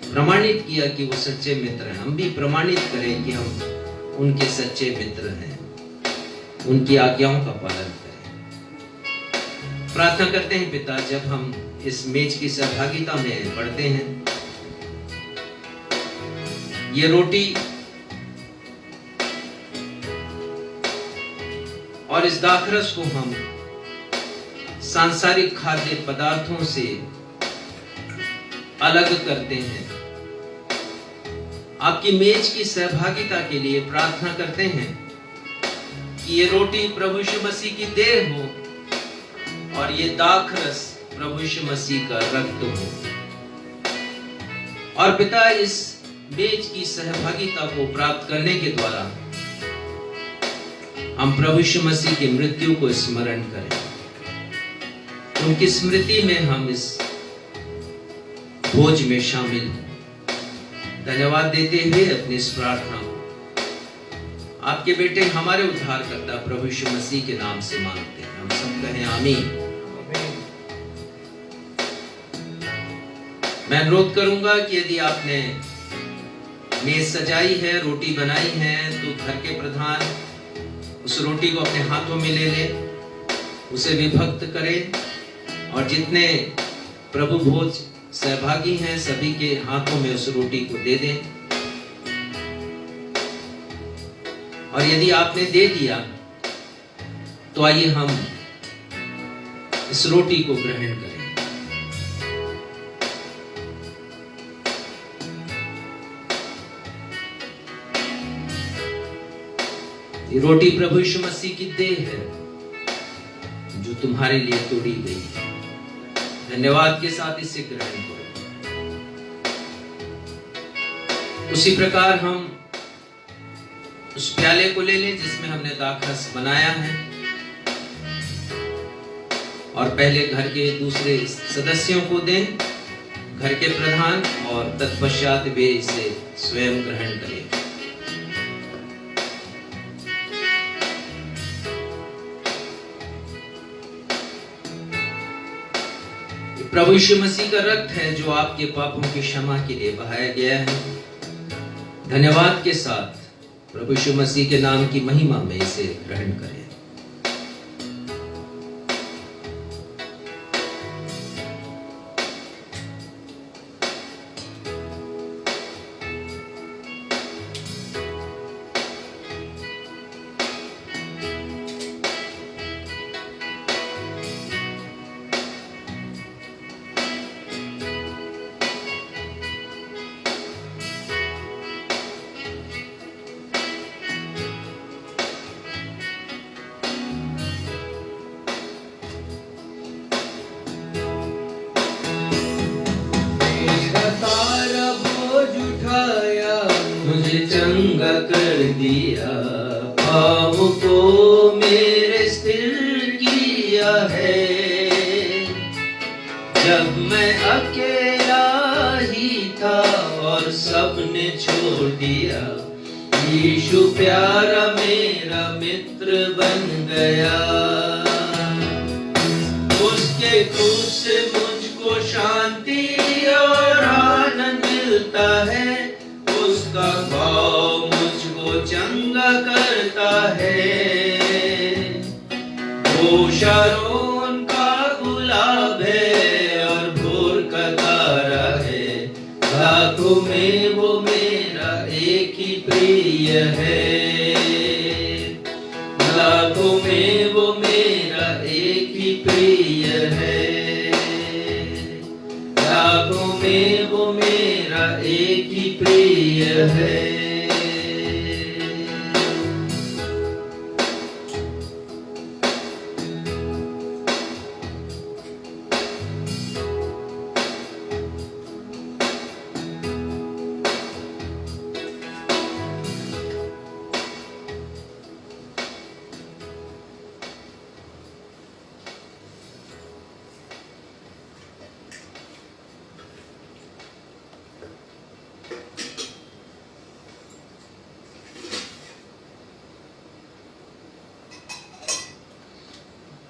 A: प्रमाणित किया कि वो सच्चे मित्र हैं। हम भी प्रमाणित करें कि हम उनके सच्चे मित्र हैं, उनकी आज्ञाओं का पालन करें। प्रार्थना करते हैं पिता, जब हम इस मेज की सहभागिता में बढ़ते हैं, ये रोटी और इस दाखरस को हम सांसारिक खाद्य पदार्थों से अलग करते हैं। आपकी मेज की सहभागिता के लिए प्रार्थना करते हैं कि ये रोटी प्रभु यीशु मसीह की देह हो और ये दाखरस प्रभु यीशु मसीह का रक्त हो। और पिता, इस मेज की सहभागिता को प्राप्त करने के द्वारा हम प्रभु यीशु मसीह की मृत्यु को स्मरण करें। उनकी स्मृति में हम इस भोज में शामिल हैं। धन्यवाद देते हुए अपनी इस प्रार्थना को आपके बेटे हमारे उद्धारकर्ता प्रभु यीशु मसीह के नाम से मांगते हैं। हम सब कहें आमीन। मैं अनुरोध करूंगा कि यदि आपने मेज सजाई है, रोटी बनाई है, तो घर के प्रधान उस रोटी को अपने हाथों में ले ले, उसे विभक्त करें और जितने प्रभु भोज सहभागी हैं सभी के हाथों में उस रोटी को दे दें। और यदि आपने दे दिया तो आइए हम इस रोटी को ग्रहण करें। ये रोटी प्रभु यीशु मसीह की देह है जो तुम्हारे लिए तोड़ी गई है। धन्यवाद के साथ इसे ग्रहण करो। उसी प्रकार हम उस प्याले को ले लें जिसमें हमने दाखरस बनाया है और पहले घर के दूसरे सदस्यों को दें, घर के प्रधान, और तत्पश्चात वे इसे स्वयं ग्रहण करें। प्रभु यीशु मसीह का रक्त है जो आपके पापों की क्षमा के लिए बहाया गया है। धन्यवाद के साथ प्रभु यीशु मसीह के नाम की महिमा में इसे ग्रहण करें। चंगा कर दिया, पाँव को मेरे स्थिर किया है। जब मैं अकेला ही था और सबने छोड़ दिया, यीशु प्यारा मेरा मित्र बन गया। उसके क्रूस से मुझको शांति और आनंद मिलता है। उसका भाव मुझको चंगा करता है। वो शारोन का गुलाब है और भोर का तारा है। लाखों में वो मेरा एक ही प्रिय है। लाखों में वो मेरा एक ही प्रिय है। लाखों में वो मेरा एक ही प्रिय है।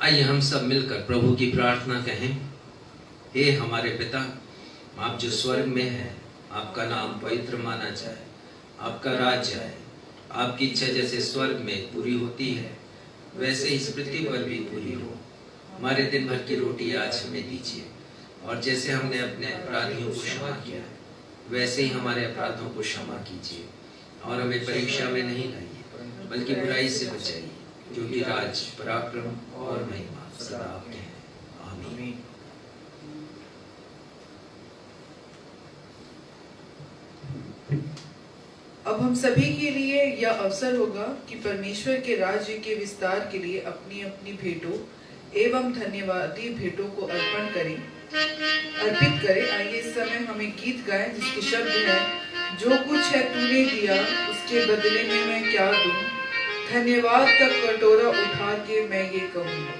A: आइए हम सब मिलकर प्रभु की प्रार्थना कहें। हे हमारे पिता, आप जो स्वर्ग में हैं, आपका नाम पवित्र माना जाए, आपका राज्य आए, आपकी इच्छा जैसे स्वर्ग में पूरी होती है वैसे इस पृथ्वी पर भी पूरी हो। हमारे दिन भर की रोटी आज हमें दीजिए, और जैसे हमने अपने अपराधियों को क्षमा किया वैसे ही हमारे अपराधों को क्षमा कीजिए, और हमें परीक्षा में नहीं लाइए बल्कि बुराई से बचाइए, क्योंकि राज, पराक्रम और महिमा सदा आपके हैं। आमीन।
B: अब हम सभी के लिए यह अवसर होगा कि परमेश्वर के राज्य के विस्तार के लिए अपनी अपनी भेंटों एवं धन्यवादी भेंटों को अर्पित करें। आइए इस समय हमें गीत गाएं जिसके शब्द है, जो कुछ है तूने दिया उसके बदले में मैं क्या दूं, धन्यवाद का कटोरा उठा के मैं ये कहूंगा।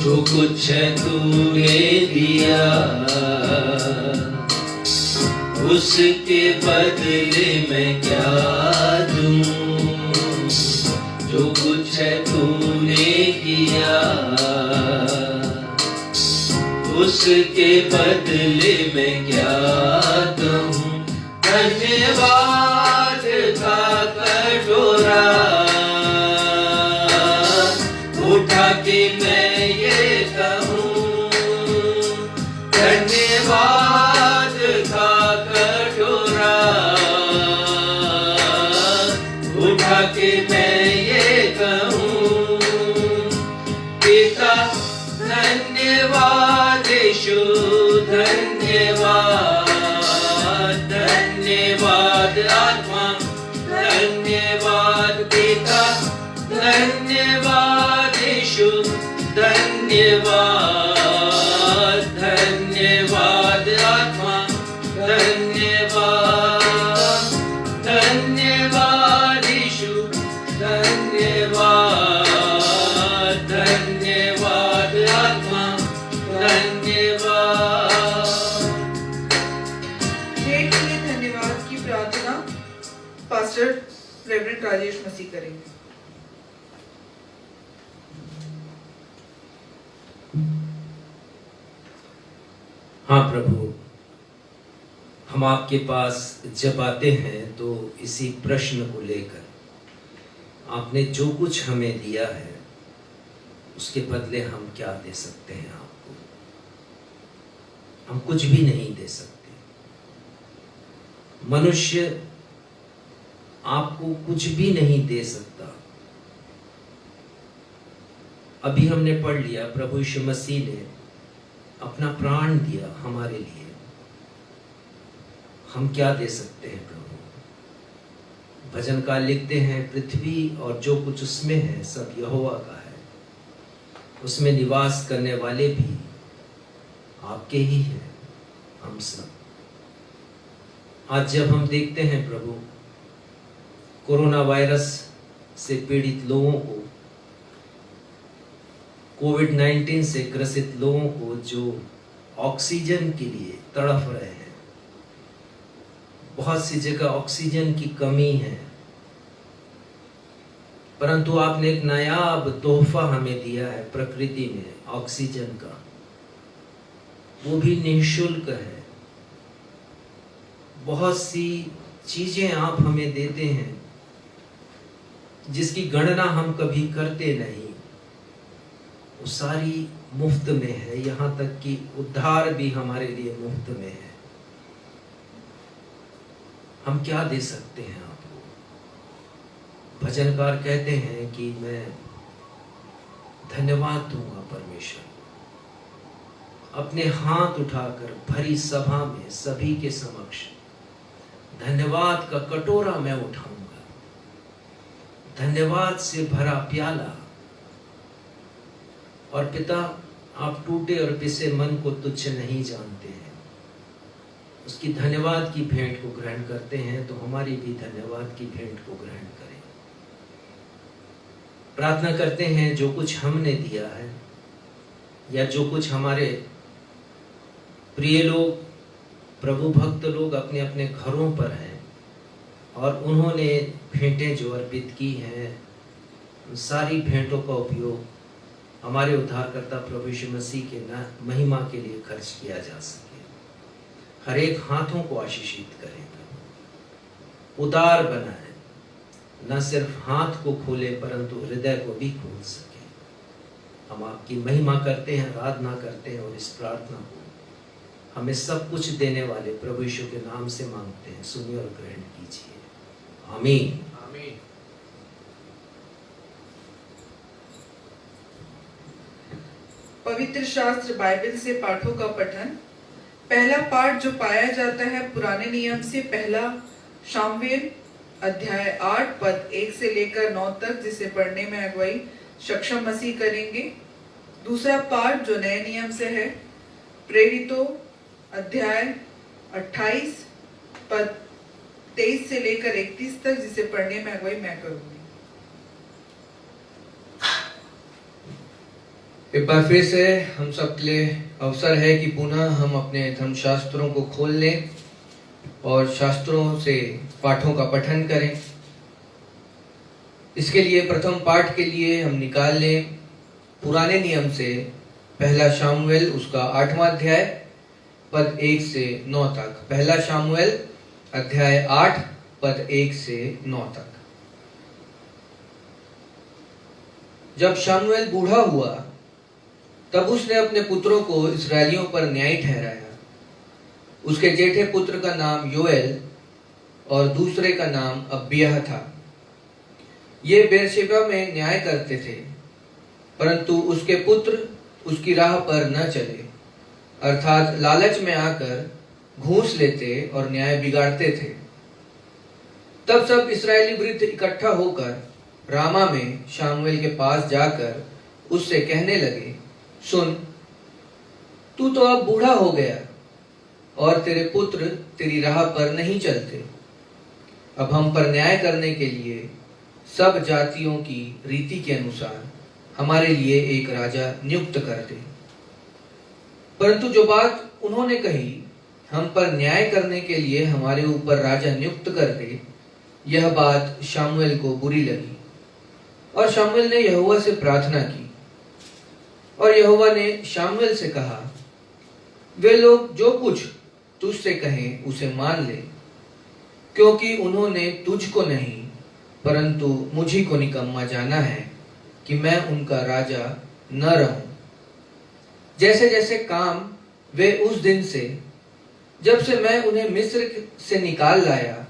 A: जो कुछ है तूने दिया उसके बदले मैं क्या दूं, जो कुछ है तूने किया उसके बदले मैं क्या दूं, धन्यवाद का कटोरा उठा के मैं ये कहूं, धन्यवाद का कटोरा धन्यवाद आत्मा, धन्यवाद, धन्यवाद यीशु, धन्यवाद, धन्यवाद आत्मा, धन्यवाद।
B: भेंट के लिए धन्यवाद की प्रार्थना पास्टर रेवरेंड राजेश मसीह करेंगे।
A: हाँ प्रभु, हम आपके पास जब आते हैं तो इसी प्रश्न को लेकर, आपने जो कुछ हमें दिया है उसके बदले हम क्या दे सकते हैं आपको? हम कुछ भी नहीं दे सकते। मनुष्य आपको कुछ भी नहीं दे सकता। अभी हमने पढ़ लिया, प्रभु यीशु मसीह ने अपना प्राण दिया हमारे लिए। हम क्या दे सकते हैं प्रभु? भजनकार लिखते हैं, पृथ्वी और जो कुछ उसमें है सब यहोवा का है, उसमें निवास करने वाले भी आपके ही हैं, हम सब। आज जब हम देखते हैं प्रभु कोरोना वायरस से पीड़ित लोगों को, कोविड-19 से ग्रसित लोगों को जो ऑक्सीजन के लिए तड़फ रहे हैं, बहुत सी जगह ऑक्सीजन की कमी है, परंतु आपने एक नायाब तोहफा हमें दिया है प्रकृति में, ऑक्सीजन का। वो भी निःशुल्क है। बहुत सी चीजें आप हमें देते हैं जिसकी गणना हम कभी करते नहीं, वो सारी मुफ्त में है। यहाँ तक कि उद्धार भी हमारे लिए मुफ्त में है। हम क्या दे सकते हैं आपको? भजनकार कहते हैं कि मैं धन्यवाद दूंगा परमेश्वर, अपने हाथ उठाकर भरी सभा में सभी के समक्ष धन्यवाद का कटोरा मैं उठाऊंगा, धन्यवाद से भरा प्याला। और पिता, आप टूटे और पिसे मन को तुच्छ नहीं जानते हैं। उसकी धन्यवाद की भेंट को ग्रहण करते हैं, तो हमारी भी धन्यवाद की भेंट को ग्रहण करें। प्रार्थना करते हैं जो कुछ हमने दिया है या जो कुछ हमारे प्रिय लोग, प्रभु भक्त लोग अपने अपने घरों पर हैं और उन्होंने भेंटें जो अर्पित की हैं, उन सारी भेंटों का उपयोग हमारे उद्धारकर्ता प्रभु यीशु मसीह के महिमा के लिए खर्च किया जा सके। हर एक हाथों को आशीषित करें प्रभु, उदार बनाए, न सिर्फ हाथ को खोले परंतु हृदय को भी खोल सके। हम आपकी महिमा करते हैं, आराधना करते हैं और इस प्रार्थना को हमें सब कुछ देने वाले प्रभु यीशु के नाम से मांगते हैं। सुनिए और ग्रहण कीजिए। आमीन।
C: आमीन।
B: पवित्र शास्त्र बाइबल से पाठों का पठन। पहला पाठ जो पाया जाता है पुराने नियम से पहला शामवेल अध्याय 8 पद 1 से लेकर 9 तक, जिसे पढ़ने में अगुवाई सक्षम मसीह करेंगे। दूसरा पाठ जो नए नियम से है प्रेरितों अध्याय 28 पद 23 से लेकर 31 तक, जिसे पढ़ने में अगुवाई मैं करूंगी।
C: एक बार फिर से हम सब के लिए अवसर है कि पुनः हम अपने धर्मशास्त्रों को खोल लें और शास्त्रों से पाठों का पठन करें। इसके लिए प्रथम पाठ के लिए हम निकाल लें पुराने नियम से पहला शामुएल उसका 8वां अध्याय पद 1 से 9 तक। पहला शामुएल अध्याय 8 पद 1 से 9 तक। जब शामुएल बूढ़ा हुआ तब उसने अपने पुत्रों को इस्राएलियों पर न्यायी ठहराया। उसके जेठे पुत्र का नाम योएल और दूसरे का नाम अब्बियह था। ये बेरशेबा में न्याय करते थे, परंतु उसके पुत्र उसकी राह पर न चले, अर्थात लालच में आकर घूस लेते और न्याय बिगाड़ते थे। तब सब इस्राएली वृद्ध इकट्ठा होकर रामा में शामुएल के पास जाकर उससे कहने लगे, सुन, तू तो अब बूढ़ा हो गया और तेरे पुत्र तेरी राह पर नहीं चलते। अब हम पर न्याय करने के लिए सब जातियों की रीति के अनुसार हमारे लिए एक राजा नियुक्त कर दे। परंतु जो बात उन्होंने कही, हम पर न्याय करने के लिए हमारे ऊपर राजा नियुक्त कर दे, यह बात शामुएल को बुरी लगी और शामुएल ने यहोवा से प्रार्थना की। और यहोवा ने शामुएल से कहा, वे लोग जो कुछ तुझसे कहें उसे मान ले, क्योंकि उन्होंने तुझको नहीं परंतु मुझी को निकम्मा जाना है कि मैं उनका राजा न रहूं। जैसे जैसे काम वे उस दिन से, जब से मैं उन्हें मिस्र से निकाल लाया,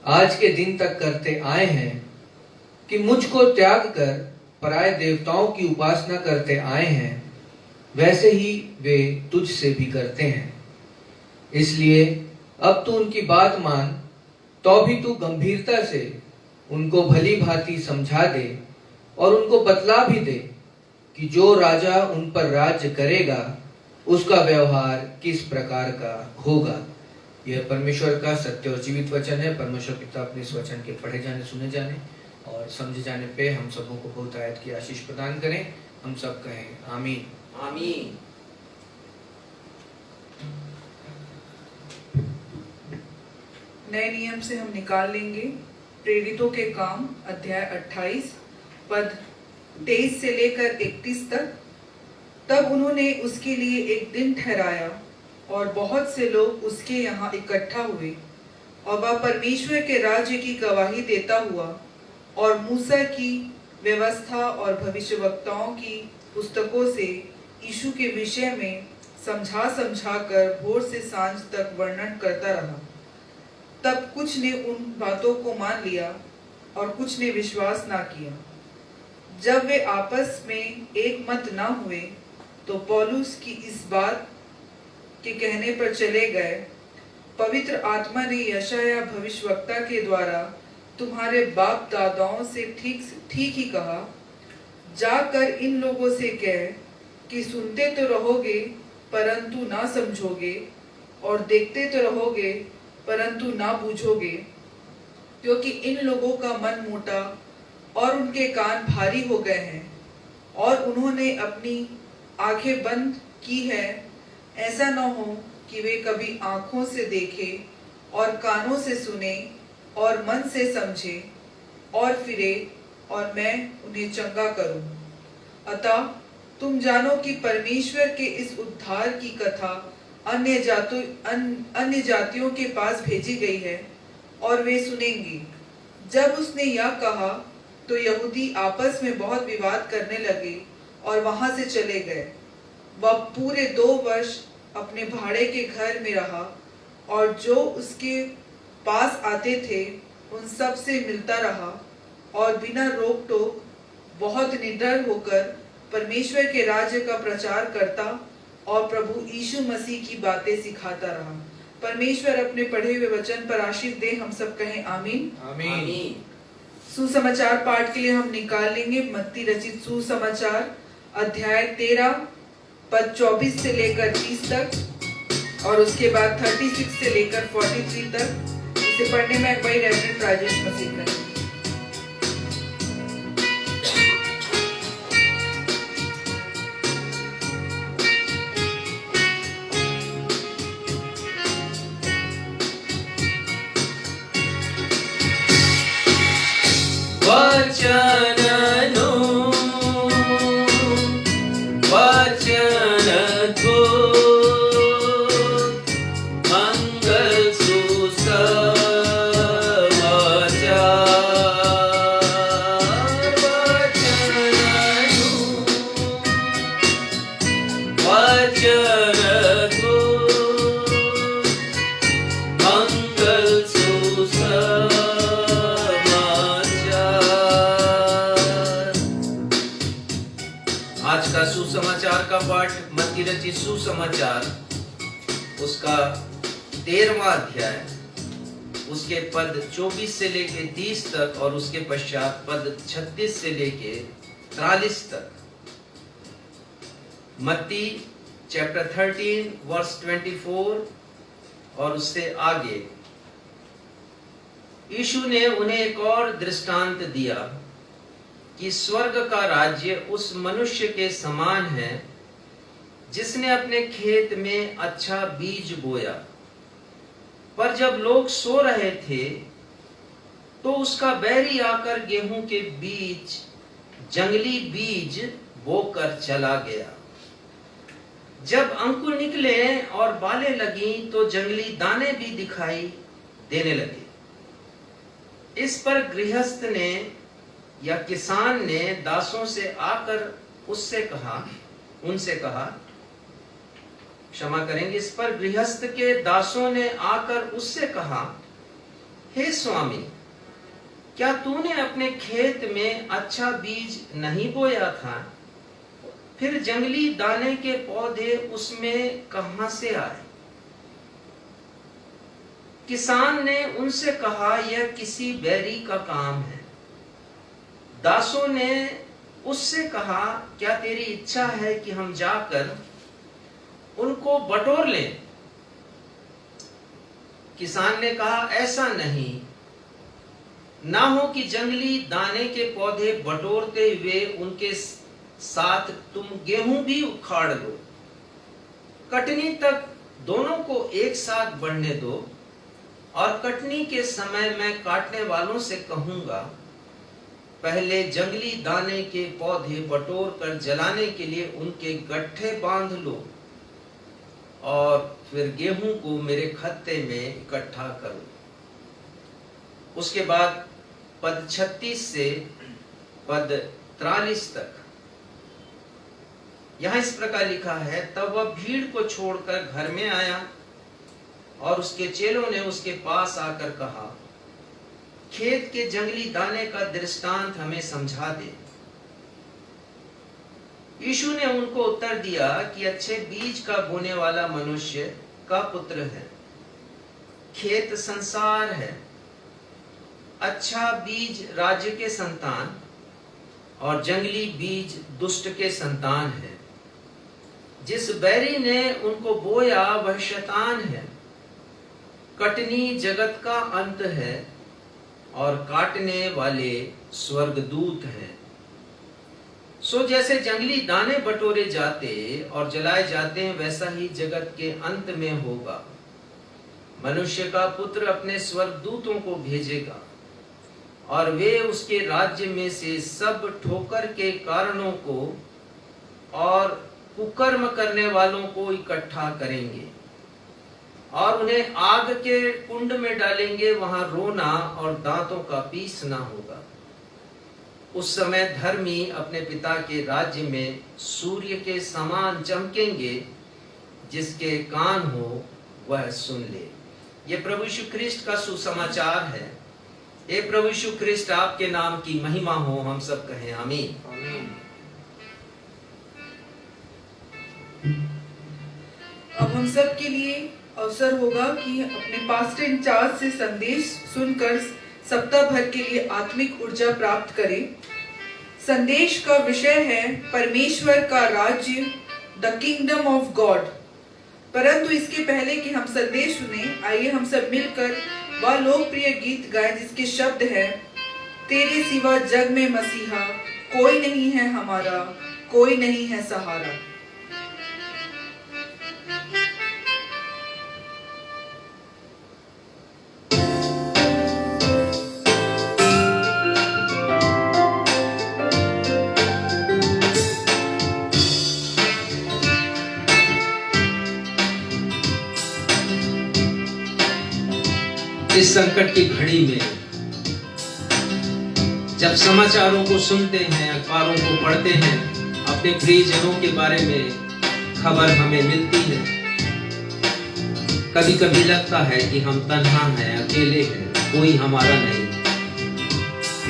C: आज के दिन तक करते आए हैं, कि मुझको त्याग कर पराये देवताओं की उपासना करते आए हैं, वैसे ही वे तुझसे भी करते हैं। इसलिए अब तू उनकी बात मान, तो भी तू गंभीरता से उनको भली भांति समझा दे और उनको बतला भी दे कि जो राजा उन पर राज्य करेगा उसका व्यवहार किस प्रकार का होगा। यह परमेश्वर का सत्य और जीवित वचन है। परमेश्वर पिता अपने इस वचन के पढ़े जाने, सुने जाने और समझे जाने पे हम सबों को बहुत आयत की आशीष प्रदान करें। हम सब कहें आमीन।
A: आमीन।
B: नए नियम से हम निकाल लेंगे प्रेरितों के काम अध्याय 28 पद 23 से लेकर 31 तक। तब उन्होंने उसके लिए एक दिन ठहराया और बहुत से लोग उसके यहाँ इकट्ठा हुए, और वह परमेश्वर के राज्य की गवाही देता हुआ और मूसा की व्यवस्था और भविष्यवक्ताओं की पुस्तकों से यीशु के विषय में समझा समझा कर भोर से सांझ तक वर्णन करता रहा। तब कुछ ने उन बातों को मान लिया और कुछ ने विश्वास ना किया। जब वे आपस में एक मत ना हुए, तो पौलुस की इस बात के कहने पर चले गए, पवित्र आत्मा ने यशायाह भविष्यवक्ता के द्वारा तुम्हारे बाप दादाओं से ठीक ही कहा, जाकर इन लोगों से कह कि सुनते तो रहोगे परंतु ना समझोगे, और देखते तो रहोगे परंतु ना बूझोगे, क्योंकि इन लोगों का मन मोटा और उनके कान भारी हो गए हैं, और उन्होंने अपनी आंखें बंद की है, ऐसा न हो कि वे कभी आंखों से देखें और कानों से सुने और मन से समझे और फिरे और मैं उन्हें चंगा करूं। अतः तुम जानो कि परमेश्वर के इस उद्धार की कथा अन्य जातियों के पास भेजी गई है और वे सुनेंगी। जब उसने यह कहा तो यहूदी आपस में बहुत विवाद करने लगे और वहां से चले गए। वह पूरे 2 वर्ष अपने भाड़े के घर में रहा और जो उसके पास आते थे उन सब से मिलता रहा, और बिना रोक टोक बहुत निडर होकर परमेश्वर के राज्य का प्रचार करता और प्रभु यीशु मसीह की बातें सिखाता रहा। परमेश्वर अपने पढ़े हुए वचन पर आशीष दे। हम सब कहें आमीन।
C: आमीन।
B: सुसमाचार पाठ के लिए हम निकाल लेंगे मत्ती रचित सुसमाचार अध्याय 13 पद 24 से लेकर 30 तक और उसके बाद 36 से लेकर 43 तक। इसे पढ़ने में अगुवाई रेवरेंड राजेश मसीह करें।
A: आज का सुसमाचार का पाठ मत्ती रचित सुसमाचार उसका 13वां अध्याय उसके पद 24 से लेके 30 तक और उसके पश्चात पद 36 से लेके 43 तक। मत्ती चैप्टर 13 वर्स 24 और उससे आगे यीशु ने उन्हें एक और दृष्टांत दिया कि स्वर्ग का राज्य उस मनुष्य के समान है जिसने अपने खेत में अच्छा बीज बोया, पर जब लोग सो रहे थे तो उसका बैरी आकर गेहूं के बीच जंगली बीज बोकर चला गया। जब अंकुर निकले और बालें लगी तो जंगली दाने भी दिखाई देने लगे। इस पर गृहस्थ ने या किसान ने दासों से आकर उनसे कहा, क्षमा करेंगे, इस पर गृहस्थ के दासों ने आकर उससे कहा, हे स्वामी, क्या तूने अपने खेत में अच्छा बीज नहीं बोया था? फिर जंगली दाने के पौधे उसमें कहां से आए? किसान ने उनसे कहा, यह किसी बैरी का काम है। दासों ने उससे कहा, क्या तेरी इच्छा है कि हम जाकर उनको बटोर लें? किसान ने कहा, ऐसा नहीं, ना हो कि जंगली दाने के पौधे बटोरते हुए उनके साथ तुम गेहूं भी उखाड़ लो। कटनी तक दोनों को एक साथ बढ़ने दो, और कटनी के समय मैं काटने वालों से कहूंगा, पहले जंगली दाने के पौधे बटोर कर जलाने के लिए उनके गट्ठे बांध लो, और फिर गेहूं को मेरे खत्ते में इकट्ठा करो। उसके बाद पद 36 से पद 43 तक यहां इस प्रकार लिखा है, तब वह भीड़ को छोड़कर घर में आया और उसके चेलों ने उसके पास आकर कहा, खेत के जंगली दाने का दृष्टांत हमें समझा दे। यीशु ने उनको उत्तर दिया कि अच्छे बीज का बोने वाला मनुष्य का पुत्र है। खेत संसार है। अच्छा बीज राज्य के संतान और जंगली बीज दुष्ट के संतान है। जिस बैरी ने उनको बोया वह शैतान है। कटनी जगत का अंत है और काटने वाले स्वर्गदूत हैं। सो जैसे जंगली दाने बटोरे जाते और जलाए जाते हैं, वैसा ही जगत के अंत में होगा। मनुष्य का पुत्र अपने स्वर्गदूतों को भेजेगा और वे उसके राज्य में से सब ठोकर के कारणों को और कुकर्म करने वालों को इकट्ठा करेंगे और उन्हें आग के कुंड में डालेंगे। वहां रोना और दांतों का पीसना होगा। उस समय धर्मी अपने पिता के राज्य में सूर्य के समान चमकेंगे। जिसके कान हो वह सुन ले। ये प्रभु यीशु ख्रिस्ट का सुसमाचार है। हे प्रभु यीशु ख्रिस्ट, आपके नाम की महिमा हो। हम सब कहें आमीन।
B: अब हम सब के लिए अवसर होगा कि अपने पास्टर इंचार्ज से संदेश सुनकर सप्ताह भर के लिए आत्मिक ऊर्जा प्राप्त करें। संदेश का विषय है परमेश्वर का राज्य, द किंगडम ऑफ गॉड। परंतु इसके पहले कि हम संदेश सुने, आइए हम सब मिलकर वह लोकप्रिय गीत गाएं जिसके शब्द है, तेरे सिवा जग में मसीहा कोई नहीं है हमारा, कोई नहीं है सहारा।
A: इस संकट की घड़ी में जब समाचारों को सुनते हैं, अखबारों को पढ़ते हैं, अपने प्रियजनों के बारे में खबर हमें मिलती है, कभी कभी लगता है कि हम तन्हा हैं, अकेले हैं, कोई हमारा नहीं।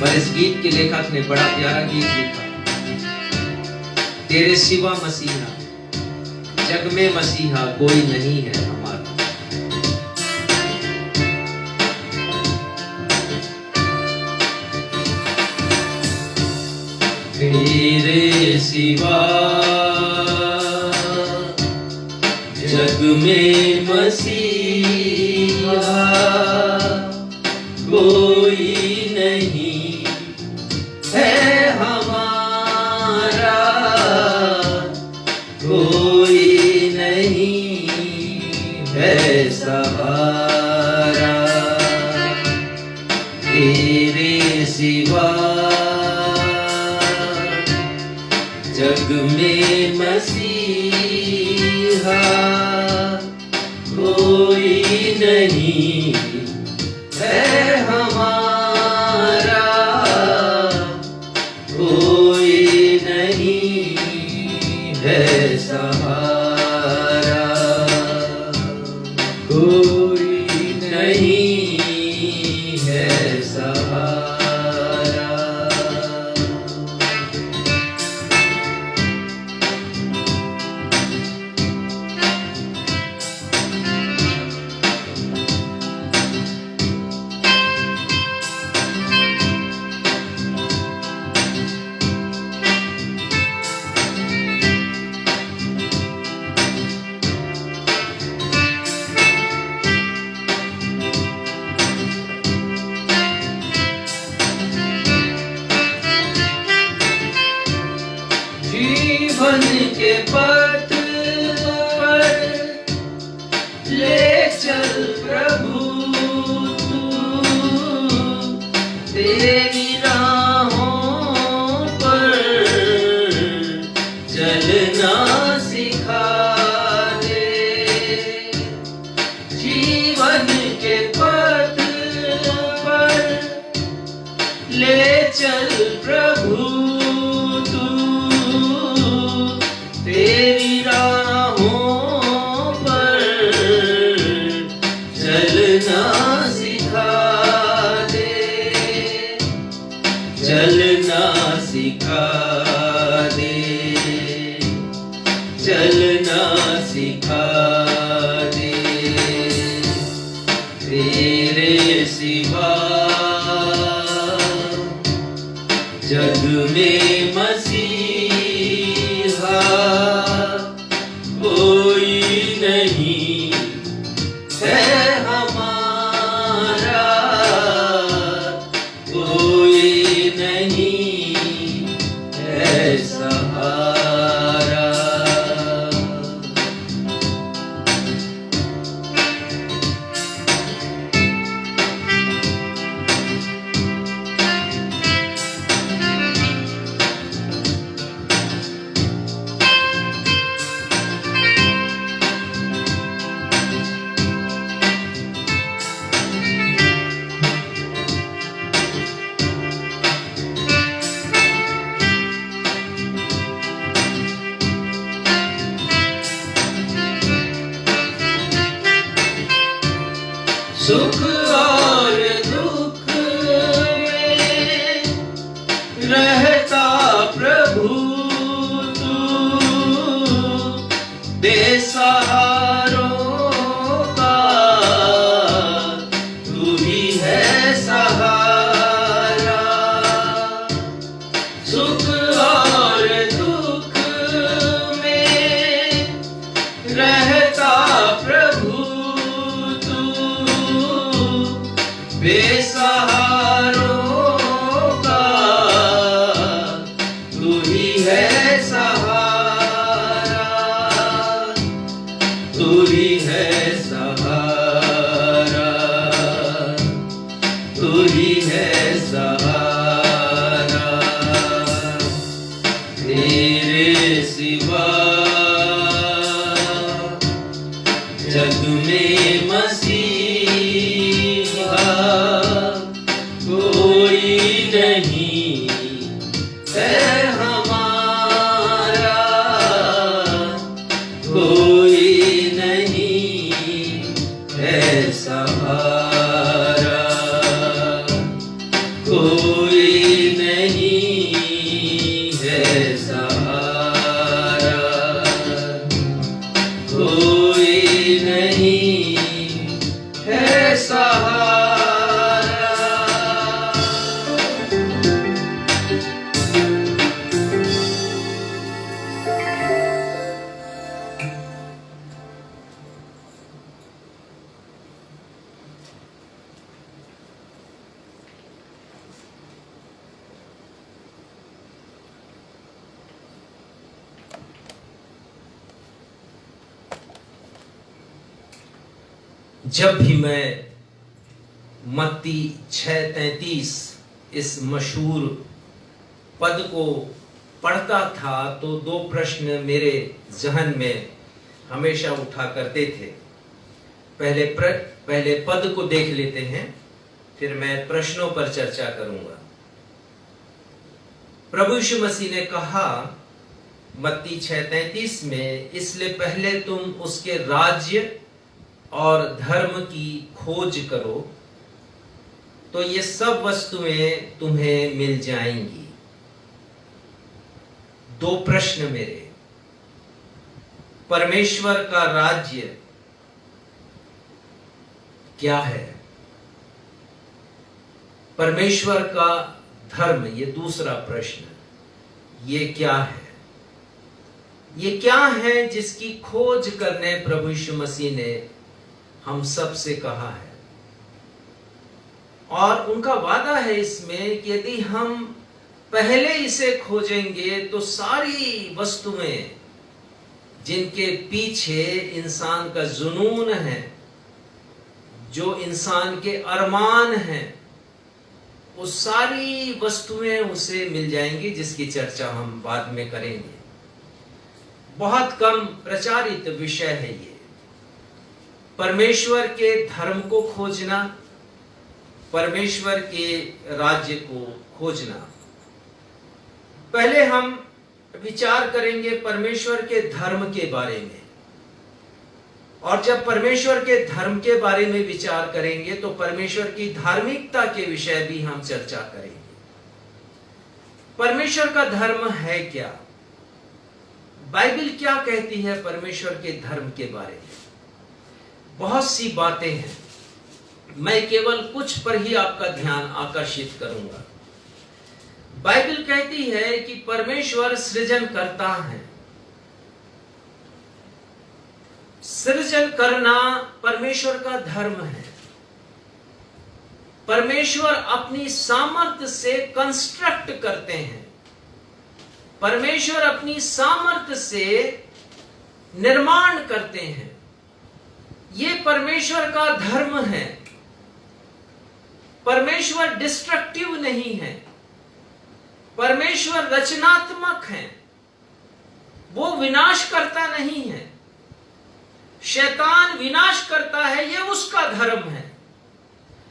A: पर इस गीत के लेखक ने बड़ा प्यारा गीत लिखा, तेरे सिवा मसीहा जग में मसीहा कोई नहीं है हमारा। तेरे सिवा जग में मसीहा कोई नहीं है हमारा, कोई नहीं है सहारा तेरे सिवा। जग में मसीहा कोई नहीं है हमारा, कोई नहीं है सहारा, कोई नहीं है सहारा। जीवन के पथ पर ले चल प्रभु तू, तेरी राहों पर चलना सिखा दे। जीवन के पथ पर ले चल प्रभु तू, तेरी राहों पर चलना सिखा दे, चलना सिखा दे, चलना सिखा दे तेरे सिवा। जग में मसीहा कोई नहीं है हमारा, कोई नहीं है सहारा। सुख और दुख में रहता प्रभु तू, बेसहारों का तू ही है सहारा। सुख और दुख में रहता प्रभु बेसहारों का तू ही है सहारा, तू ही है सहारा, तू ही है सहारा तेरे सिवा। जग में मसीहा कोई नहीं है हमारा, कोई नहीं है सहारा, कोई नहीं है सहारा, कोई नहीं है सहारा। जब भी मैं मत्ती 6:33 इस मशहूर पद को पढ़ता था तो दो प्रश्न मेरे जहन में हमेशा उठा करते थे। पहले पद को देख लेते हैं, फिर मैं प्रश्नों पर चर्चा करूंगा। प्रभु यीशु मसीह ने कहा मत्ती 6:33 में, इसलिए पहले तुम उसके राज्य और धर्म की खोज करो तो ये सब वस्तुएं तुम्हें मिल जाएंगी। दो प्रश्न मेरे, परमेश्वर का राज्य क्या है, परमेश्वर का धर्म, ये दूसरा प्रश्न, ये क्या है? ये क्या है जिसकी खोज करने प्रभु यीशु मसीह ने हम सब से कहा है? और उनका वादा है इसमें कि यदि हम पहले इसे खोजेंगे तो सारी वस्तुएं जिनके पीछे इंसान का जुनून है, जो इंसान के अरमान हैं, वो सारी वस्तुएं उसे मिल जाएंगी, जिसकी चर्चा हम बाद में करेंगे। बहुत कम प्रचारित विषय है ये, परमेश्वर के धर्म को खोजना, परमेश्वर के राज्य को खोजना। पहले हम विचार करेंगे परमेश्वर के धर्म के बारे में, और जब परमेश्वर के धर्म के बारे में विचार करेंगे तो परमेश्वर की धार्मिकता के विषय भी हम चर्चा करेंगे। परमेश्वर का धर्म है क्या? बाइबल क्या कहती है परमेश्वर के धर्म के बारे में? बहुत सी बातें हैं, मैं केवल कुछ पर ही आपका ध्यान आकर्षित करूंगा। बाइबल कहती है कि परमेश्वर सृजन करता है। सृजन करना परमेश्वर का धर्म है। परमेश्वर अपनी सामर्थ्य से कंस्ट्रक्ट करते हैं। परमेश्वर अपनी सामर्थ्य से निर्माण करते हैं। ये परमेश्वर का धर्म है। परमेश्वर डिस्ट्रक्टिव नहीं है, परमेश्वर रचनात्मक है, वो विनाश करता नहीं है। शैतान विनाश करता है, ये उसका धर्म है,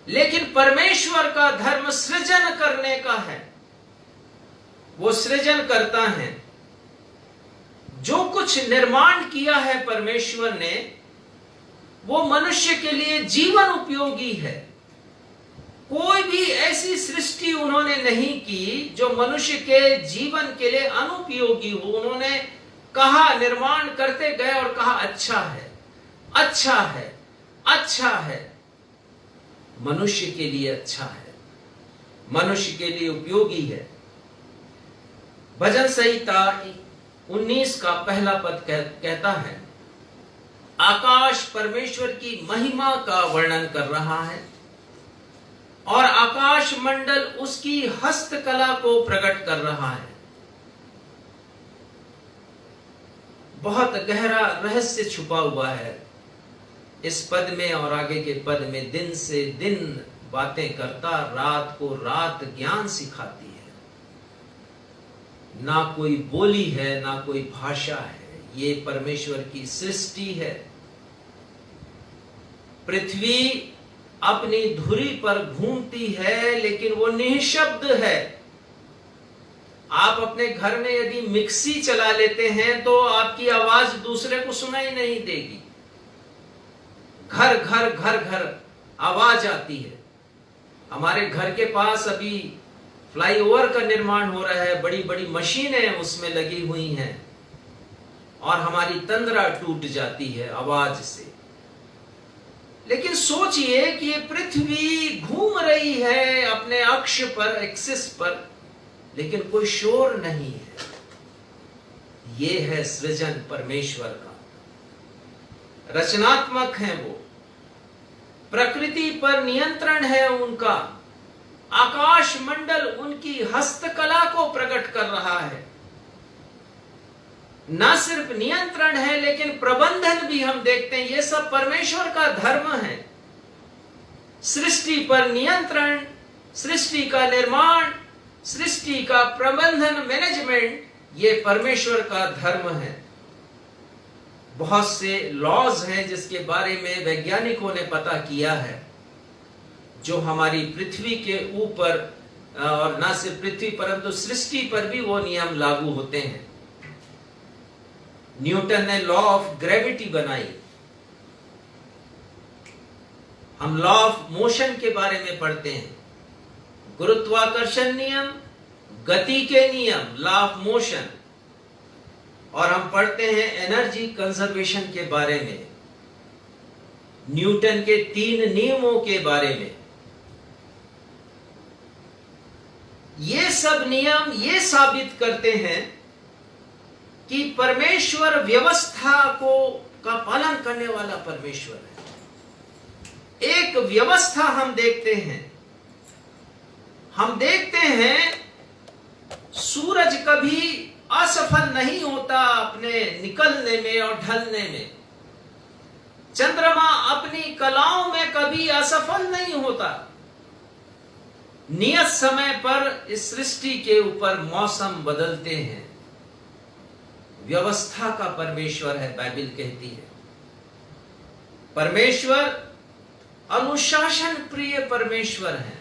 A: लेकिन परमेश्वर का धर्म सृजन करने का है। वो सृजन करता है। जो कुछ निर्माण किया है परमेश्वर ने, वो मनुष्य के लिए जीवन उपयोगी है। कोई भी ऐसी सृष्टि उन्होंने नहीं की जो मनुष्य के जीवन के लिए अनुपयोगी हो। उन्होंने कहा, निर्माण करते गए और कहा अच्छा है, अच्छा है, अच्छा है। मनुष्य के लिए अच्छा है, मनुष्य के लिए उपयोगी है। भजन संहिता 19 का पहला पद कहता है, आकाश परमेश्वर की महिमा का वर्णन कर रहा है और आकाश मंडल उसकी हस्तकला को प्रकट कर रहा है। बहुत गहरा रहस्य छुपा हुआ है इस पद में और आगे के पद में। दिन से दिन बातें करता, रात को रात ज्ञान सिखाती है। ना कोई बोली है, ना कोई भाषा है, ये परमेश्वर की सृष्टि है। पृथ्वी अपनी धुरी पर घूमती है, लेकिन वो निःशब्द है। आप अपने घर में यदि मिक्सी चला लेते हैं तो आपकी आवाज दूसरे को सुनाई नहीं देगी। घर घर घर घर आवाज आती है। हमारे घर के पास अभी फ्लाईओवर का निर्माण हो रहा है, बड़ी बड़ी मशीनें उसमें लगी हुई हैं और हमारी तंद्रा टूट जाती है आवाज से। लेकिन सोचिए कि ये पृथ्वी घूम रही है अपने अक्ष पर, एक्सिस पर, लेकिन कोई शोर नहीं है। ये है सृजन परमेश्वर का। रचनात्मक है वो, प्रकृति पर नियंत्रण है उनका। आकाश मंडल उनकी हस्तकला को प्रकट कर रहा है। ना सिर्फ नियंत्रण है लेकिन प्रबंधन भी हम देखते हैं। ये सब परमेश्वर का धर्म है। सृष्टि पर नियंत्रण, सृष्टि का निर्माण, सृष्टि का प्रबंधन, मैनेजमेंट, ये परमेश्वर का धर्म है। बहुत से लॉज हैं जिसके बारे में वैज्ञानिकों ने पता किया है, जो हमारी पृथ्वी के ऊपर और ना सिर्फ पृथ्वी परंतु सृष्टि पर भी वो नियम लागू होते हैं। न्यूटन ने लॉ ऑफ ग्रेविटी बनाई। हम लॉ ऑफ मोशन के बारे में पढ़ते हैं, गुरुत्वाकर्षण नियम, गति के नियम, लॉ ऑफ मोशन, और हम पढ़ते हैं एनर्जी कंजर्वेशन के बारे में, न्यूटन के 3 नियमों के बारे में। ये सब नियम ये साबित करते हैं कि परमेश्वर व्यवस्था का पालन करने वाला परमेश्वर है। एक व्यवस्था हम देखते हैं सूरज कभी असफल नहीं होता अपने निकलने में और ढलने में। चंद्रमा अपनी कलाओं में कभी असफल नहीं होता। नियत समय पर इस सृष्टि के ऊपर मौसम बदलते हैं। व्यवस्था का परमेश्वर है, बाइबल कहती है। परमेश्वर अनुशासन प्रिय परमेश्वर है,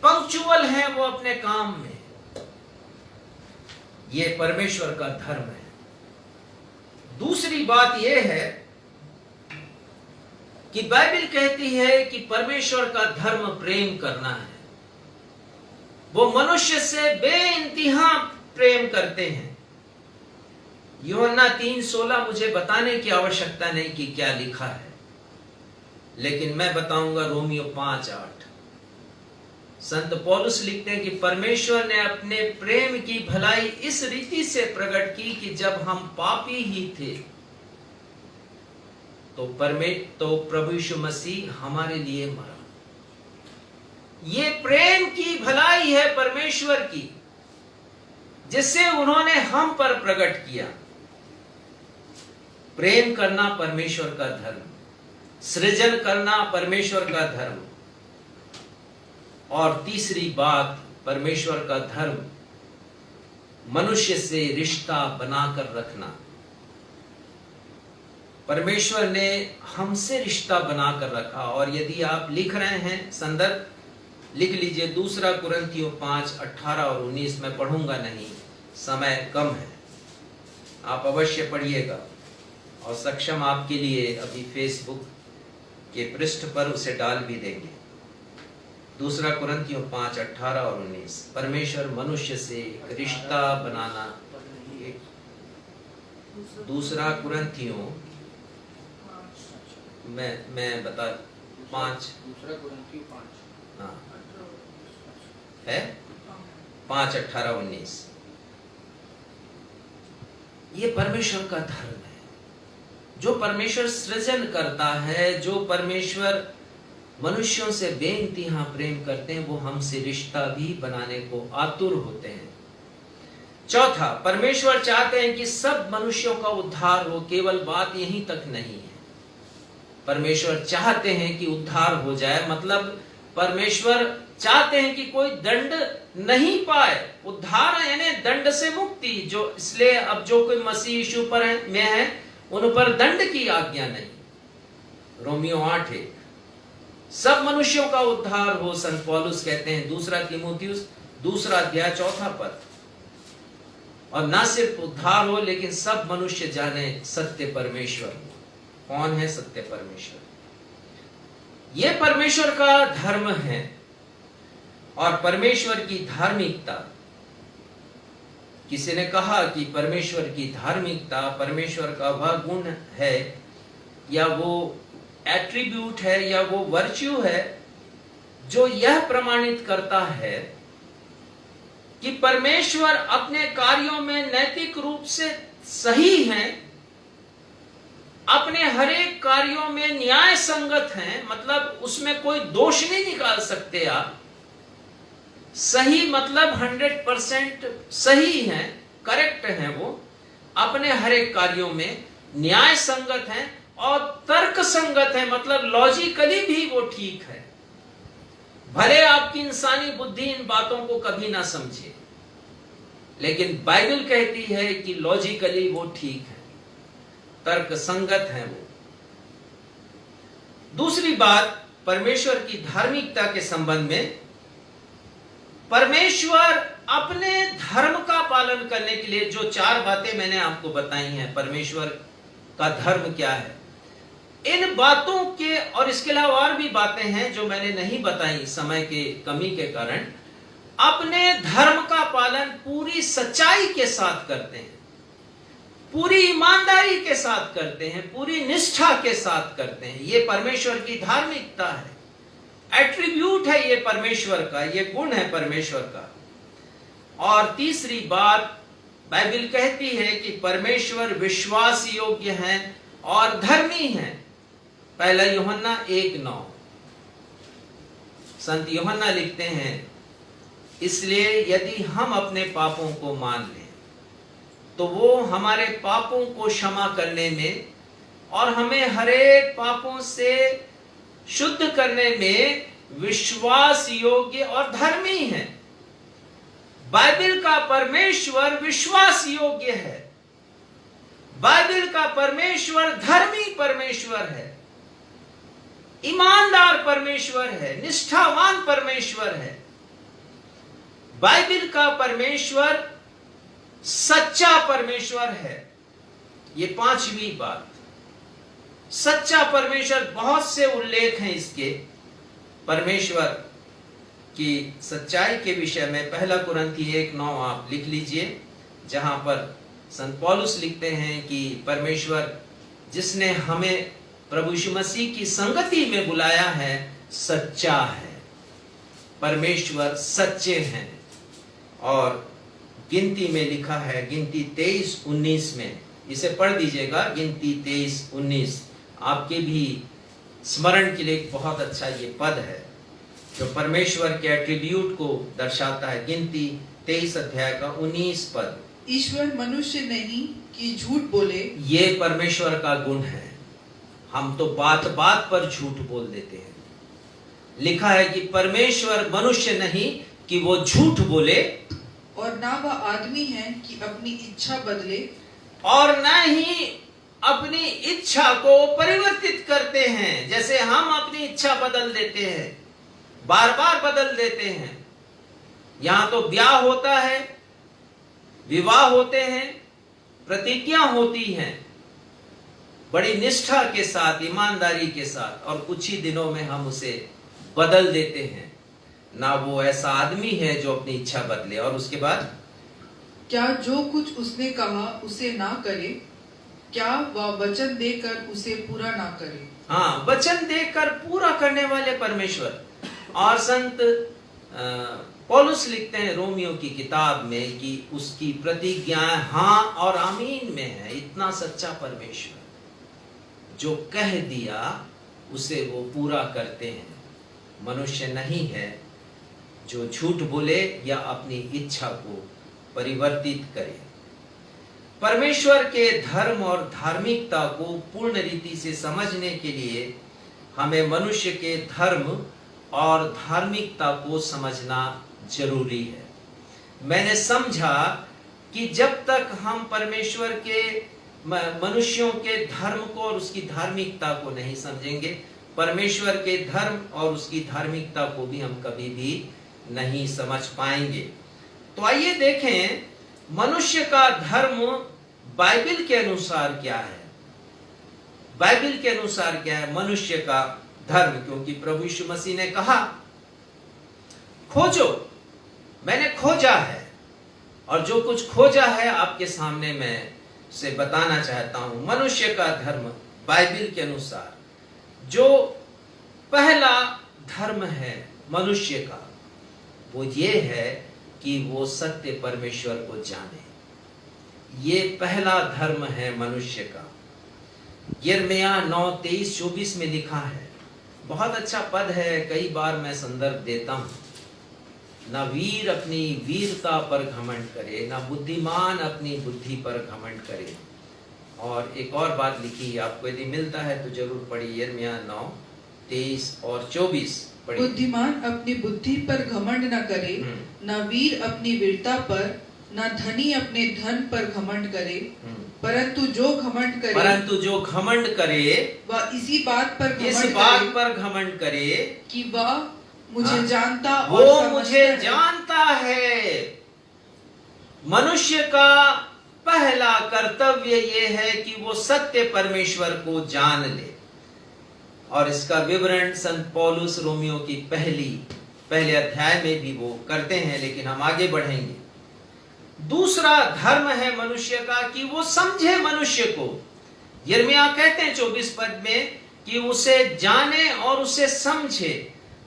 A: पंक्चुअल है वो अपने काम में। ये परमेश्वर का धर्म है। दूसरी बात यह है कि बाइबल कहती है कि परमेश्वर का धर्म प्रेम करना है। वो मनुष्य से बेइंतहा प्रेम करते हैं। यूहन्ना 3:16 मुझे बताने की आवश्यकता नहीं कि क्या लिखा है, लेकिन मैं बताऊंगा रोमियो 5:8। संत पौलुस लिखते हैं कि परमेश्वर ने अपने प्रेम की भलाई इस रीति से प्रकट की कि जब हम पापी ही थे तो प्रभु यीशु मसीह हमारे लिए मरा। ये प्रेम की भलाई है परमेश्वर की, जिससे उन्होंने हम पर प्रकट किया। प्रेम करना परमेश्वर का धर्म, सृजन करना परमेश्वर का धर्म, और तीसरी बात परमेश्वर का धर्म मनुष्य से रिश्ता बनाकर रखना। परमेश्वर ने हमसे रिश्ता बनाकर रखा। और यदि आप लिख रहे हैं संदर्भ लिख लीजिए, 2 कुरिन्थियों 5:18 और 19। मैं पढ़ूंगा नहीं, समय कम है, आप अवश्य पढ़िएगा। और सक्षम आपके लिए अभी फेसबुक के पृष्ठ पर उसे डाल भी देंगे। 2 कुरिन्थियों 5:18 और 19। परमेश्वर मनुष्य से रिश्ता बनाना। 2 कुरिन्थियों मैं बता 5 हाँ है 5:18-19। ये परमेश्वर का धर्म है। जो परमेश्वर सृजन करता है, जो परमेश्वर मनुष्यों से बेइंतहा प्रेम करते हैं, वो हमसे रिश्ता भी बनाने को आतुर होते हैं। चौथा, परमेश्वर चाहते हैं कि सब मनुष्यों का उद्धार हो। केवल बात यहीं तक नहीं है, परमेश्वर चाहते हैं कि उद्धार हो जाए। मतलब परमेश्वर चाहते हैं कि कोई दंड नहीं पाए। उद्धार यानी दंड से मुक्ति। जो इसलिए अब जो कोई मसीह यीशु पर में है, उन पर दंड की आज्ञा नहीं। रोमियो 8:1। सब मनुष्यों का उद्धार हो, संत पौलुस कहते हैं 2 तीमुथियुस 2 पद। और ना सिर्फ उद्धार हो, लेकिन सब मनुष्य जाने सत्य परमेश्वर। कौन है सत्य परमेश्वर? यह परमेश्वर का धर्म है। और परमेश्वर की धार्मिकता, किसी ने कहा कि परमेश्वर की धार्मिकता परमेश्वर का वह गुण है, या वो एट्रीब्यूट है, या वो वर्च्यू है, जो यह प्रमाणित करता है कि परमेश्वर अपने कार्यों में नैतिक रूप से सही हैं, अपने हर एक कार्यों में न्याय संगत हैं। मतलब उसमें कोई दोष नहीं निकाल सकते आप। सही मतलब 100% सही हैं, करेक्ट हैं वो। अपने हर एक कार्यों में न्याय संगत हैं और तर्क संगत है, मतलब लॉजिकली भी वो ठीक है। भले आपकी इंसानी बुद्धि इन बातों को कभी ना समझे, लेकिन बाइबल कहती है कि लॉजिकली वो ठीक है, तर्क संगत है वो। दूसरी बात, परमेश्वर की धार्मिकता के संबंध में, परमेश्वर अपने धर्म का पालन करने के लिए जो 4 बातें मैंने आपको बताई हैं, परमेश्वर का धर्म क्या है, इन बातों के, और इसके अलावा और भी बातें हैं जो मैंने नहीं बताई समय के कमी के कारण, अपने धर्म का पालन पूरी सच्चाई के साथ करते हैं, पूरी ईमानदारी के साथ करते हैं, पूरी निष्ठा के साथ करते हैं। ये परमेश्वर की धार्मिकता है, एट्रीब्यूट है ये परमेश्वर का, ये गुण है परमेश्वर का। और तीसरी बात, बाइबल कहती है कि परमेश्वर विश्वास योग्य है और धर्मी है। पहला यूहन्ना 1:9, संत यूहन्ना लिखते हैं, इसलिए यदि हम अपने पापों को मान लें तो वो हमारे पापों को क्षमा करने में और हमें हरेक पापों से शुद्ध करने में विश्वास योग्य और धर्मी है। बाइबल का परमेश्वर विश्वास योग्य है, बाइबल का परमेश्वर धर्मी परमेश्वर है, ईमानदार परमेश्वर है, निष्ठावान परमेश्वर है। बाइबल का परमेश्वर सच्चा परमेश्वर है। ये 5वीं बात, सच्चा परमेश्वर। बहुत से उल्लेख हैं इसके परमेश्वर की सच्चाई के विषय में। पहला कुरिन्थी 1:9 आप लिख लीजिए, जहां पर संत पौलुस लिखते हैं कि परमेश्वर जिसने हमें प्रभु यीशु मसीह की संगति में बुलाया है सच्चा है, परमेश्वर सच्चे हैं। और गिनती में लिखा है, गिनती 23:19 में, इसे पढ़ दीजिएगा, गिनती 23:19 आपके भी स्मरण के लिए एक बहुत अच्छा ये पद है जो परमेश्वर के एट्रीब्यूट को दर्शाता है। गिनती 23 अध्याय का 19 पद,
B: ईश्वर मनुष्य नहीं कि झूठ बोले।
A: ये परमेश्वर का गुण है। हम तो बात बात पर झूठ बोल देते हैं। लिखा है कि परमेश्वर मनुष्य नहीं कि वो झूठ बोले,
B: और ना वह आदमी है कि अपनी इच्छा बदले,
A: और न ही अपनी इच्छा को परिवर्तित करते हैं, जैसे हम अपनी इच्छा बदल देते हैं, बार बार बदल देते हैं। यहां तो ब्याह होता है, विवाह होते हैं, प्रतिज्ञा होती हैं बड़ी निष्ठा के साथ, ईमानदारी के साथ, और कुछ ही दिनों में हम उसे बदल देते हैं। ना वो ऐसा आदमी है जो अपनी इच्छा बदले। और उसके बाद,
B: क्या जो कुछ उसने कहा उसे ना करे, क्या वह वचन देकर उसे पूरा ना करे।
A: हाँ, वचन देकर पूरा करने वाले परमेश्वर। और संत पौलुस लिखते हैं रोमियो की किताब में कि उसकी प्रतिज्ञाएं हाँ और आमीन में है। इतना सच्चा परमेश्वर, जो कह दिया उसे वो पूरा करते हैं। मनुष्य नहीं है जो झूठ बोले या अपनी इच्छा को परिवर्तित करे। परमेश्वर के धर्म और धार्मिकता को पूर्ण रीति से समझने के लिए हमें मनुष्य के धर्म और धार्मिकता को समझना जरूरी है। मैंने समझा कि जब तक हम परमेश्वर के मनुष्यों के धर्म को और उसकी धार्मिकता को नहीं समझेंगे, परमेश्वर के धर्म और उसकी धार्मिकता को भी हम कभी भी नहीं समझ पाएंगे। तो आइए देखें मनुष्य का धर्म बाइबल के अनुसार क्या है। बाइबल के अनुसार क्या है मनुष्य का धर्म, क्योंकि प्रभु यीशु मसीह ने कहा खोजो, मैंने खोजा है, और जो कुछ खोजा है आपके सामने मैं से बताना चाहता हूं। मनुष्य का धर्म बाइबल के अनुसार जो पहला धर्म है मनुष्य का, वो ये है कि वो सत्य परमेश्वर को जाने। ये पहला धर्म है मनुष्य का। यिर्मयाह 9:23-24 में लिखा है, बहुत अच्छा पद है, कई बार मैं संदर्भ देता हूं। ना वीर अपनी वीरता पर घमंड करे, ना बुद्धिमान अपनी बुद्धि पर घमंड करे। और एक और बात लिखी, आपको यदि मिलता है तो जरूर पढ़िए, यिर्मयाह 9:23 और 24 पढ़िए।
B: बुद्धिमान अपनी बुद्धि पर घमंड न करे, न वीर अपनी वीरता पर, न धनी अपने धन पर घमंड करे, परंतु जो घमंड करे वह इसी बात पर घमंड करे कि वह मुझे जानता और
A: वो मुझे जानता है। मनुष्य का पहला कर्तव्य ये है कि वो सत्य परमेश्वर को जान ले, और इसका विवरण संत पौलुस रोमियो की पहले अध्याय में भी वो करते हैं, लेकिन हम आगे बढ़ेंगे। दूसरा धर्म है मनुष्य का कि वो समझे मनुष्य को। यिर्मयाह कहते हैं 24 पद में कि उसे जाने और उसे समझे,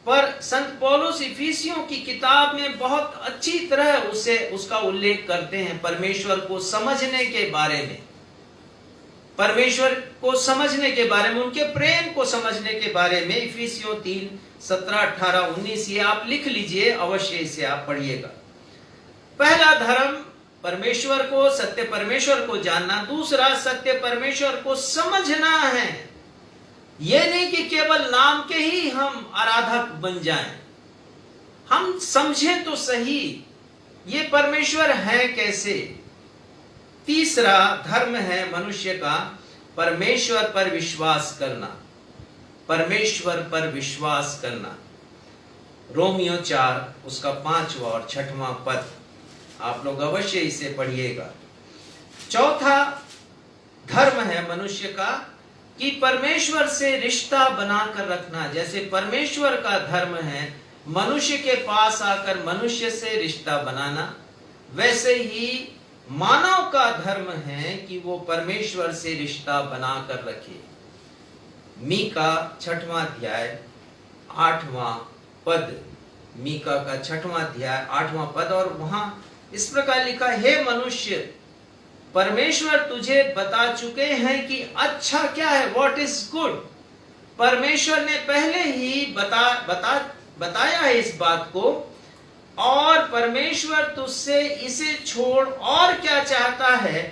A: पर संत पौलुस इफिसियों की किताब में बहुत अच्छी तरह उसका उल्लेख करते हैं परमेश्वर को समझने के बारे में, परमेश्वर को समझने के बारे में, उनके प्रेम को समझने के बारे में। इफिसियों 3:17, 18, 19 ये आप लिख लीजिए, अवश्य इसे आप पढ़िएगा। पहला धर्म परमेश्वर को, सत्य परमेश्वर को जानना। दूसरा सत्य परमेश्वर को समझना है। ये नहीं कि केवल नाम के ही हम आराधक बन जाएं, हम समझें तो सही ये परमेश्वर है कैसे। तीसरा धर्म है मनुष्य का परमेश्वर पर विश्वास करना, परमेश्वर पर विश्वास करना। रोमियो 4 उसका 5वां और 6वां पद आप लोग अवश्य इसे पढ़िएगा। चौथा धर्म है मनुष्य का कि परमेश्वर से रिश्ता बनाकर रखना। जैसे परमेश्वर का धर्म है मनुष्य के पास आकर मनुष्य से रिश्ता बनाना, वैसे ही मानव का धर्म है कि वो परमेश्वर से रिश्ता बनाकर रखे। मीका 6वां अध्याय 8वां पद, मीका का 6वां अध्याय 8वां पद, और वहां इस प्रकार लिखा, हे मनुष्य, परमेश्वर तुझे बता चुके हैं कि अच्छा क्या है, व्हाट इज गुड। परमेश्वर ने पहले ही बताया है इस बात को, और परमेश्वर तुझसे इसे छोड़ और क्या चाहता है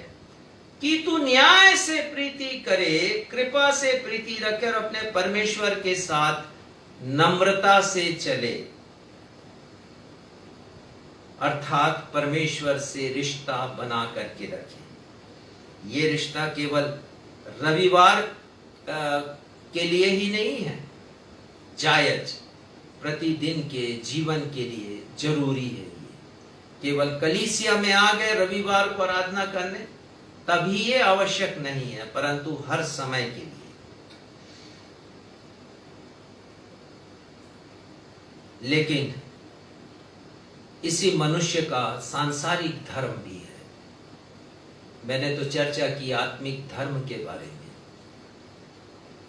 A: कि तू न्याय से प्रीति करे, कृपा से प्रीति रखे और अपने परमेश्वर के साथ नम्रता से चले, अर्थात परमेश्वर से रिश्ता बना करके रखे। ये रिश्ता केवल रविवार के लिए ही नहीं है, जायज प्रतिदिन के जीवन के लिए जरूरी है। ये केवल कलीसिया में आ गए रविवार को आराधना करने तभी ये आवश्यक नहीं है, परंतु हर समय के लिए। लेकिन इसी मनुष्य का सांसारिक धर्म भी है। मैंने तो चर्चा की आत्मिक धर्म के बारे में,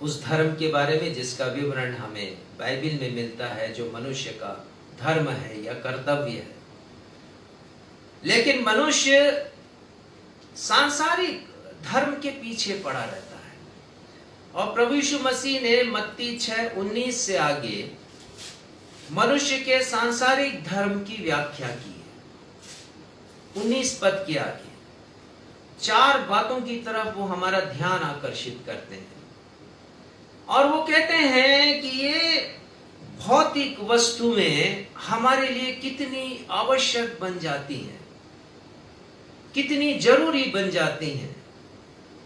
A: उस धर्म के बारे में जिसका विवरण हमें बाइबल में मिलता है, जो मनुष्य का धर्म है या कर्तव्य है। लेकिन मनुष्य सांसारिक धर्म के पीछे पड़ा रहता है, और प्रभु यीशु मसीह ने मत्ती 6:19 से आगे मनुष्य के सांसारिक धर्म की व्याख्या की है। 19 पद के आगे 4 बातों की तरफ वो हमारा ध्यान आकर्षित करते हैं, और वो कहते हैं कि ये भौतिक वस्तुएं हमारे लिए कितनी आवश्यक बन जाती हैं, कितनी जरूरी बन जाती हैं।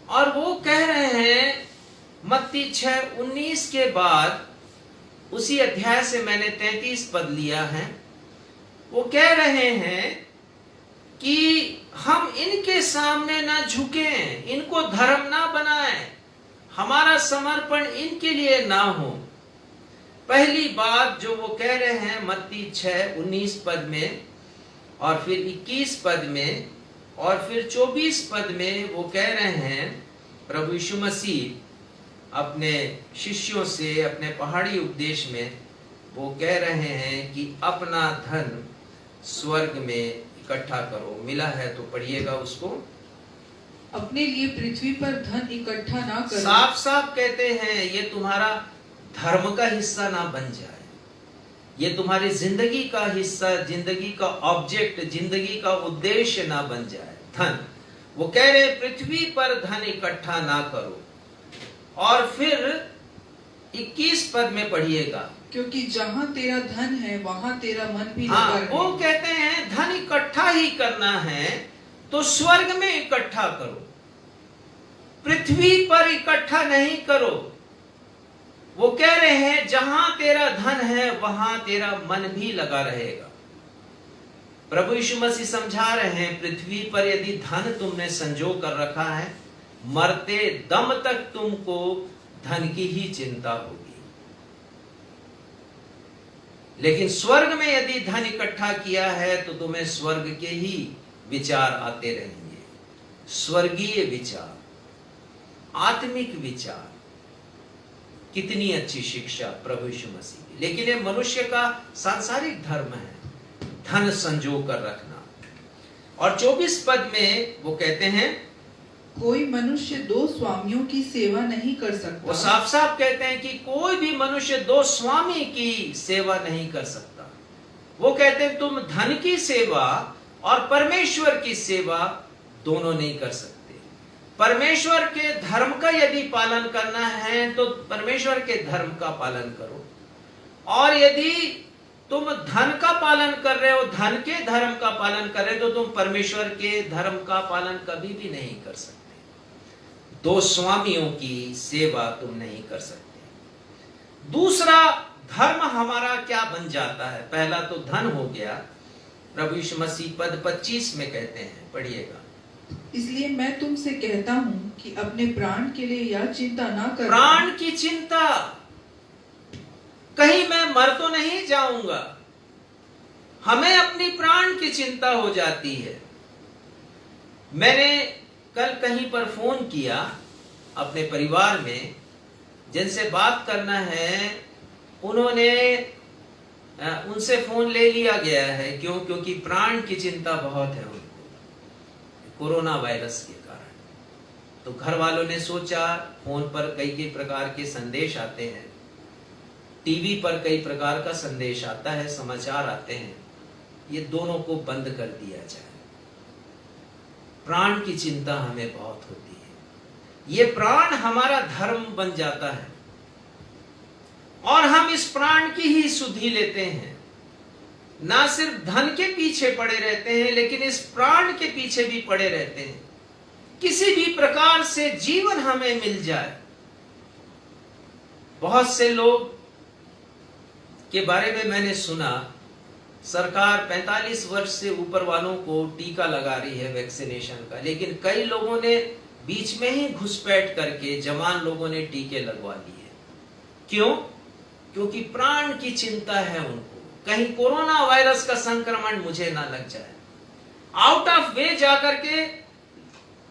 A: और वो कह रहे हैं मत्ती 6:19 के बाद, उसी अध्याय से मैंने 33 पद लिया है, वो कह रहे हैं कि हम इनके सामने ना झुकें, इनको धर्म ना बनाएं, हमारा समर्पण इनके लिए ना हो। पहली बात जो वो कह रहे हैं मत्ती 6:19 पद में, और फिर 21 पद में, और फिर 24 पद में वो कह रहे हैं, प्रभु यीशु मसीह अपने शिष्यों से अपने पहाड़ी उपदेश में वो कह रहे हैं कि अपना धन स्वर्ग में इकट्ठा करो। मिला है तो पढ़िएगा उसको।
B: अपने लिए पृथ्वी पर धन इकट्ठा ना करो। साफ
A: साफ कहते हैं ये तुम्हारा धर्म का हिस्सा ना बन जाए, ये तुम्हारी जिंदगी का हिस्सा, जिंदगी का ऑब्जेक्ट, जिंदगी का उद्देश्य ना बन जाए धन। वो कह रहे पृथ्वी पर धन इकट्ठा ना करो। और फिर 21 पद में पढ़िएगा,
B: क्योंकि जहाँ तेरा धन है वहाँ तेरा मन भी लगा
A: हाँ,
B: रहे।
A: वो कहते हैं धन इकट्ठा ही करना है तो स्वर्ग में इकट्ठा करो, पृथ्वी पर इकट्ठा नहीं करो। वो कह रहे हैं जहां तेरा धन है वहां तेरा मन भी लगा रहेगा। प्रभु यीशु मसीह समझा रहे हैं पृथ्वी पर यदि धन तुमने संजो कर रखा है, मरते दम तक तुमको धन की ही चिंता होगी। लेकिन स्वर्ग में यदि धन इकट्ठा किया है तो तुम्हें स्वर्ग के ही विचार आते रहेंगे, स्वर्गीय विचार, आत्मिक विचार। कितनी अच्छी शिक्षा प्रभु यीशु मसीह की। लेकिन ये मनुष्य का सांसारिक धर्म है, धन संजो कर रखना। और 24 पद में वो कहते हैं
B: कोई मनुष्य दो स्वामियों की सेवा नहीं कर सकता।
A: वो साफ साफ कहते हैं कि कोई भी मनुष्य दो स्वामी की सेवा नहीं कर सकता। वो कहते हैं तुम धन की सेवा और परमेश्वर की सेवा दोनों नहीं कर सकते। परमेश्वर के धर्म का यदि पालन करना है तो परमेश्वर के धर्म का पालन करो, और यदि तुम धन का पालन कर रहे हो, धन के धर्म का पालन कर रहे हो, तो तुम परमेश्वर के धर्म का पालन कभी भी नहीं कर सकते। दो स्वामियों की सेवा तुम नहीं कर सकते। दूसरा धर्म हमारा क्या बन जाता है? पहला तो धन हो गया। प्रभु यीशु मसीह पद 25 में कहते हैं, पढ़िएगा।
B: इसलिए मैं तुमसे कहता हूँ कि अपने प्राण के लिए यह चिंता ना करो।
A: प्राण की चिंता, कहीं मैं मर तो नहीं जाऊंगा। हमें अपनी प्राण की चिंता हो जाती है। मैंने कल कहीं पर फोन किया अपने परिवार में, जिनसे बात करना है उन्होंने उनसे फोन ले लिया गया है। क्यों? क्योंकि प्राण की चिंता बहुत है उनको, कोरोना वायरस के कारण। तो घर वालों ने सोचा, फोन पर कई कई प्रकार के संदेश आते हैं, टीवी पर कई प्रकार का संदेश आता है, समाचार आते हैं, ये दोनों को बंद कर दिया जाए। प्राण की चिंता हमें बहुत होती है। ये प्राण हमारा धर्म बन जाता है और हम इस प्राण की ही सुधि लेते हैं। ना सिर्फ धन के पीछे पड़े रहते हैं, लेकिन इस प्राण के पीछे भी पड़े रहते हैं। किसी भी प्रकार से जीवन हमें मिल जाए। बहुत से लोग के बारे में मैंने सुना, सरकार 45 वर्ष से ऊपर वालों को टीका लगा रही है वैक्सीनेशन का, लेकिन कई लोगों ने बीच में ही घुसपैठ करके, जवान लोगों ने टीके लगवा लिए। क्यों? क्योंकि प्राण की चिंता है उनको, कहीं कोरोना वायरस का संक्रमण मुझे ना लग जाए। आउट ऑफ वे जाकर के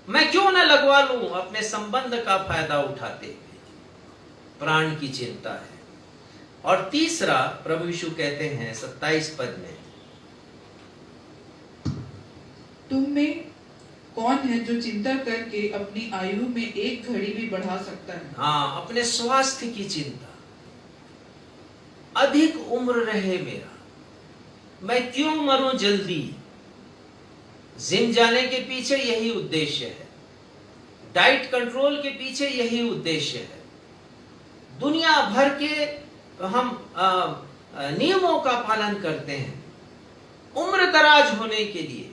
A: मैं क्यों ना लगवा लूं, अपने संबंध का फायदा उठाते हुए। प्राण की चिंता है। और तीसरा प्रभु यीशु कहते हैं 27 पद में,
B: तुम में कौन है जो चिंता करके अपनी आयु में एक घड़ी भी बढ़ा सकता है?
A: हाँ, अपने स्वास्थ्य की चिंता, अधिक उम्र रहे मेरा, मैं क्यों मरूं जल्दी। जिम जाने के पीछे यही उद्देश्य है, डाइट कंट्रोल के पीछे यही उद्देश्य है। दुनिया भर के हम नियमों का पालन करते हैं उम्र दराज होने के लिए,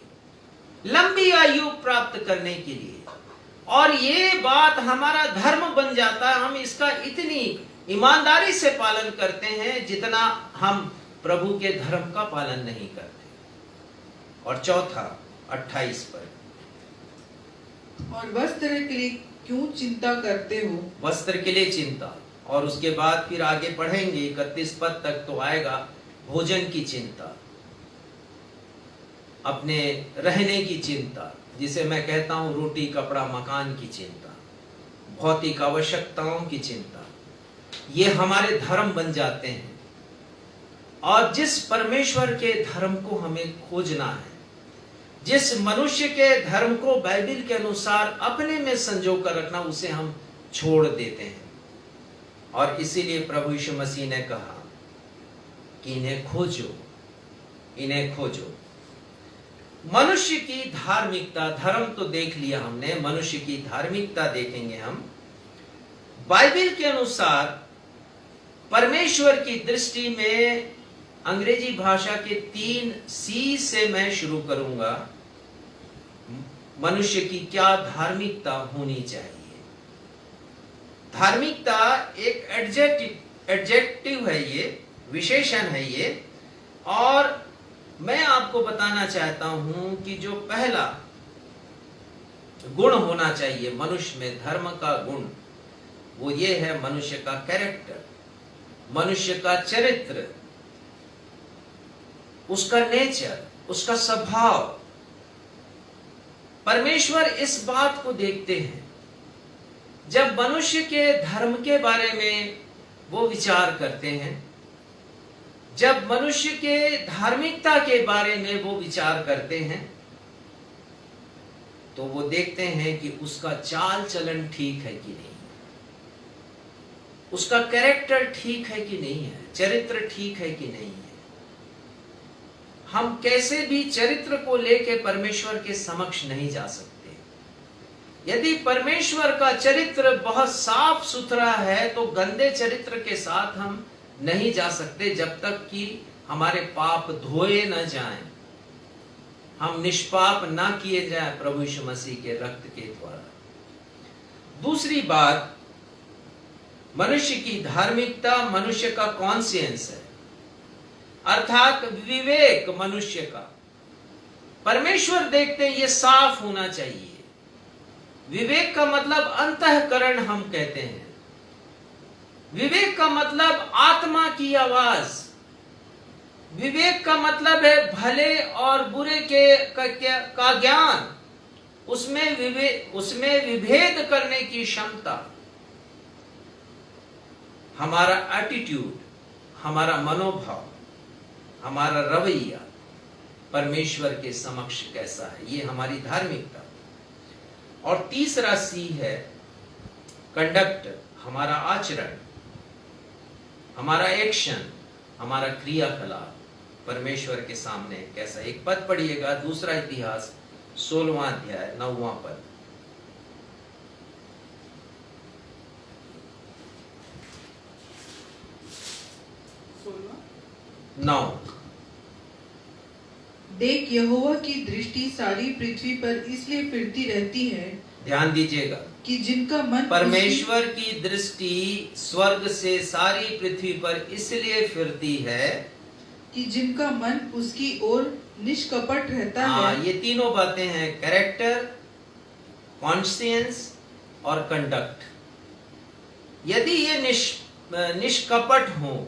A: लंबी आयु प्राप्त करने के लिए, और ये बात हमारा धर्म बन जाता है। हम इसका इतनी ईमानदारी से पालन करते हैं जितना हम प्रभु के धर्म का पालन नहीं करते। और चौथा 28 पर,
B: और वस्त्र के लिए क्यों चिंता करते हो?
A: वस्त्र के लिए चिंता। और उसके बाद फिर आगे पढ़ेंगे 31 पद तक तो आएगा भोजन की चिंता, अपने रहने की चिंता, जिसे मैं कहता हूं रोटी कपड़ा मकान की चिंता, भौतिक आवश्यकताओं की चिंता। ये हमारे धर्म बन जाते हैं। और जिस परमेश्वर के धर्म को हमें खोजना है, जिस मनुष्य के धर्म को बाइबल के अनुसार अपने में संजो कर रखना, उसे हम छोड़ देते हैं। और इसीलिए प्रभु यीशु मसीह ने कहा कि इन्हें खोजो, इन्हें खोजो। मनुष्य की धार्मिकता, धर्म तो देख लिया हमने, मनुष्य की धार्मिकता देखेंगे हम। बाइबल के अनुसार परमेश्वर की दृष्टि में, अंग्रेजी भाषा के 3 सी से मैं शुरू करूंगा, मनुष्य की क्या धार्मिकता होनी चाहिए। धार्मिकता एक एडजेक्टिव है, ये विशेषण है ये। और मैं आपको बताना चाहता हूं कि जो पहला गुण होना चाहिए मनुष्य में, धर्म का गुण, वो ये है मनुष्य का कैरेक्टर, मनुष्य का चरित्र, उसका नेचर, उसका स्वभाव। परमेश्वर इस बात को देखते हैं जब मनुष्य के धर्म के बारे में वो विचार करते हैं, जब मनुष्य के धार्मिकता के बारे में वो विचार करते हैं, तो वो देखते हैं कि उसका चाल चलन ठीक है कि नहीं, उसका कैरेक्टर ठीक है कि नहीं है, चरित्र ठीक है कि नहीं है। हम कैसे भी चरित्र को लेकर परमेश्वर के समक्ष नहीं जा सकते। यदि परमेश्वर का चरित्र बहुत साफ सुथरा है तो गंदे चरित्र के साथ हम नहीं जा सकते जब तक कि हमारे पाप धोए न जाएं, हम निष्पाप ना किए जाएं प्रभु यीशु मसीह के रक्त के द्वारा। दूसरी बात, मनुष्य की धार्मिकता मनुष्य का कॉन्शियंस है, अर्थात विवेक मनुष्य का। परमेश्वर देखते हैं ये साफ होना चाहिए। विवेक का मतलब अंतःकरण हम कहते हैं। विवेक का मतलब आत्मा की आवाज। विवेक का मतलब है भले और बुरे का ज्ञान, उसमें विभेद करने की क्षमता। हमारा एटीट्यूड, हमारा मनोभाव, हमारा रवैया परमेश्वर के समक्ष कैसा है, ये हमारी धार्मिकता। और तीसरा सी है कंडक्ट, हमारा आचरण, हमारा एक्शन, हमारा क्रियाकलाप परमेश्वर के सामने कैसा। एक पद पढ़िएगा, दूसरा इतिहास 16वां अध्याय 9वां पद। नौ।
B: देख, यहोवा की दृष्टि सारी पृथ्वी पर इसलिए फिरती रहती है,
A: ध्यान दीजिएगा,
B: कि जिनका मन
A: परमेश्वर की दृष्टि स्वर्ग से सारी पृथ्वी पर इसलिए फिरती है
B: कि जिनका मन उसकी ओर निष्कपट रहता है।
A: ये तीनों बातें हैं, कैरेक्टर, कॉन्शियंस और कंडक्ट। यदि ये निष्कपट हो,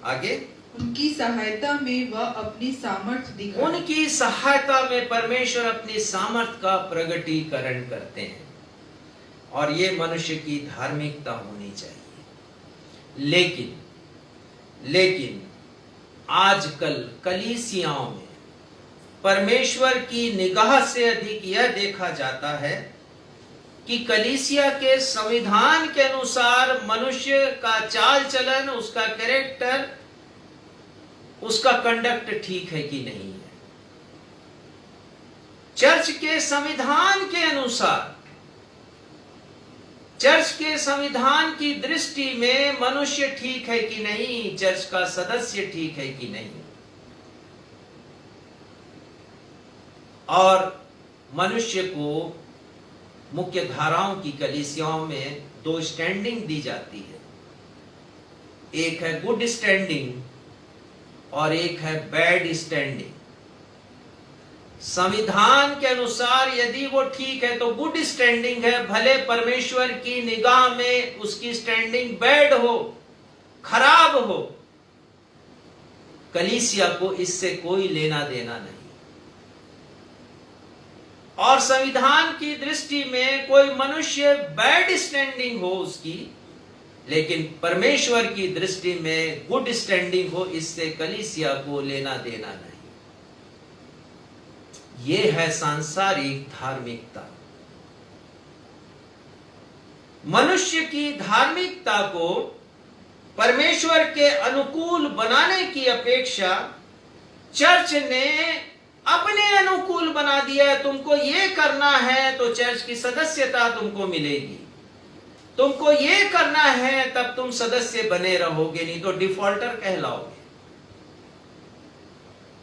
A: आगे
B: उनकी सहायता में वह अपनी सामर्थ्य दिखाए।
A: उनकी सहायता में परमेश्वर अपनी सामर्थ्य का प्रगटीकरण करते हैं, और ये मनुष्य की धार्मिकता होनी चाहिए। लेकिन आजकल कलीसियाओं में परमेश्वर की निगाह से अधिक यह देखा जाता है कि कलीसिया के संविधान के अनुसार मनुष्य का चाल चलन, उसका कैरेक्टर, उसका कंडक्ट ठीक है कि नहीं है। चर्च के संविधान के अनुसार, चर्च के संविधान की दृष्टि में मनुष्य ठीक है कि नहीं, चर्च का सदस्य ठीक है कि नहीं। और मनुष्य को मुख्य धाराओं की कलीसियाओं में 2 स्टैंडिंग दी जाती है, एक है गुड स्टैंडिंग और एक है बैड स्टैंडिंग। संविधान के अनुसार यदि वो ठीक है तो गुड स्टैंडिंग है, भले परमेश्वर की निगाह में उसकी स्टैंडिंग बैड हो, खराब हो, कलीसिया को इससे कोई लेना देना नहीं। और संविधान की दृष्टि में कोई मनुष्य बैड स्टैंडिंग हो उसकी, लेकिन परमेश्वर की दृष्टि में गुड स्टैंडिंग हो, इससे कलीसिया को लेना देना नहीं। ये है सांसारिक धार्मिकता। मनुष्य की धार्मिकता को परमेश्वर के अनुकूल बनाने की अपेक्षा चर्च ने अपने अनुकूल बना दिया है। तुमको ये करना है तो चर्च की सदस्यता तुमको मिलेगी, तुमको ये करना है तब तुम सदस्य बने रहोगे, नहीं तो डिफॉल्टर कहलाओगे।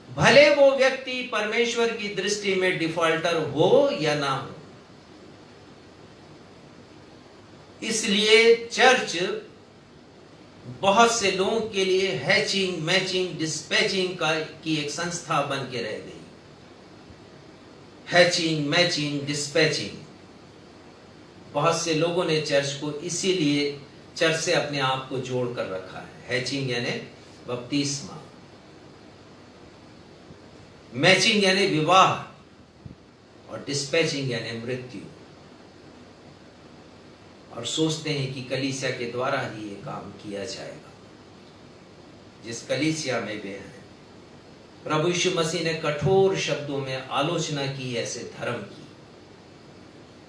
A: भले वो व्यक्ति परमेश्वर की दृष्टि में डिफॉल्टर हो या ना हो। इसलिए चर्च बहुत से लोगों के लिए हैचिंग, मैचिंग, डिस्पैचिंग की एक संस्था बन के रह गई। Hatching, matching, dispatching. बहुत से लोगों ने चर्च को इसीलिए चर्च से अपने आप को जोड़ कर रखा है। हैचिंग यानी बपतिस्मा, मैचिंग यानी विवाह, और डिस्पैचिंग यानी मृत्यु। और सोचते हैं कि कलीसिया के द्वारा ही ये काम किया जाएगा। जिस कलीसिया में वे हैं, प्रभु यीशु मसीह ने कठोर शब्दों में आलोचना की ऐसे धर्म की,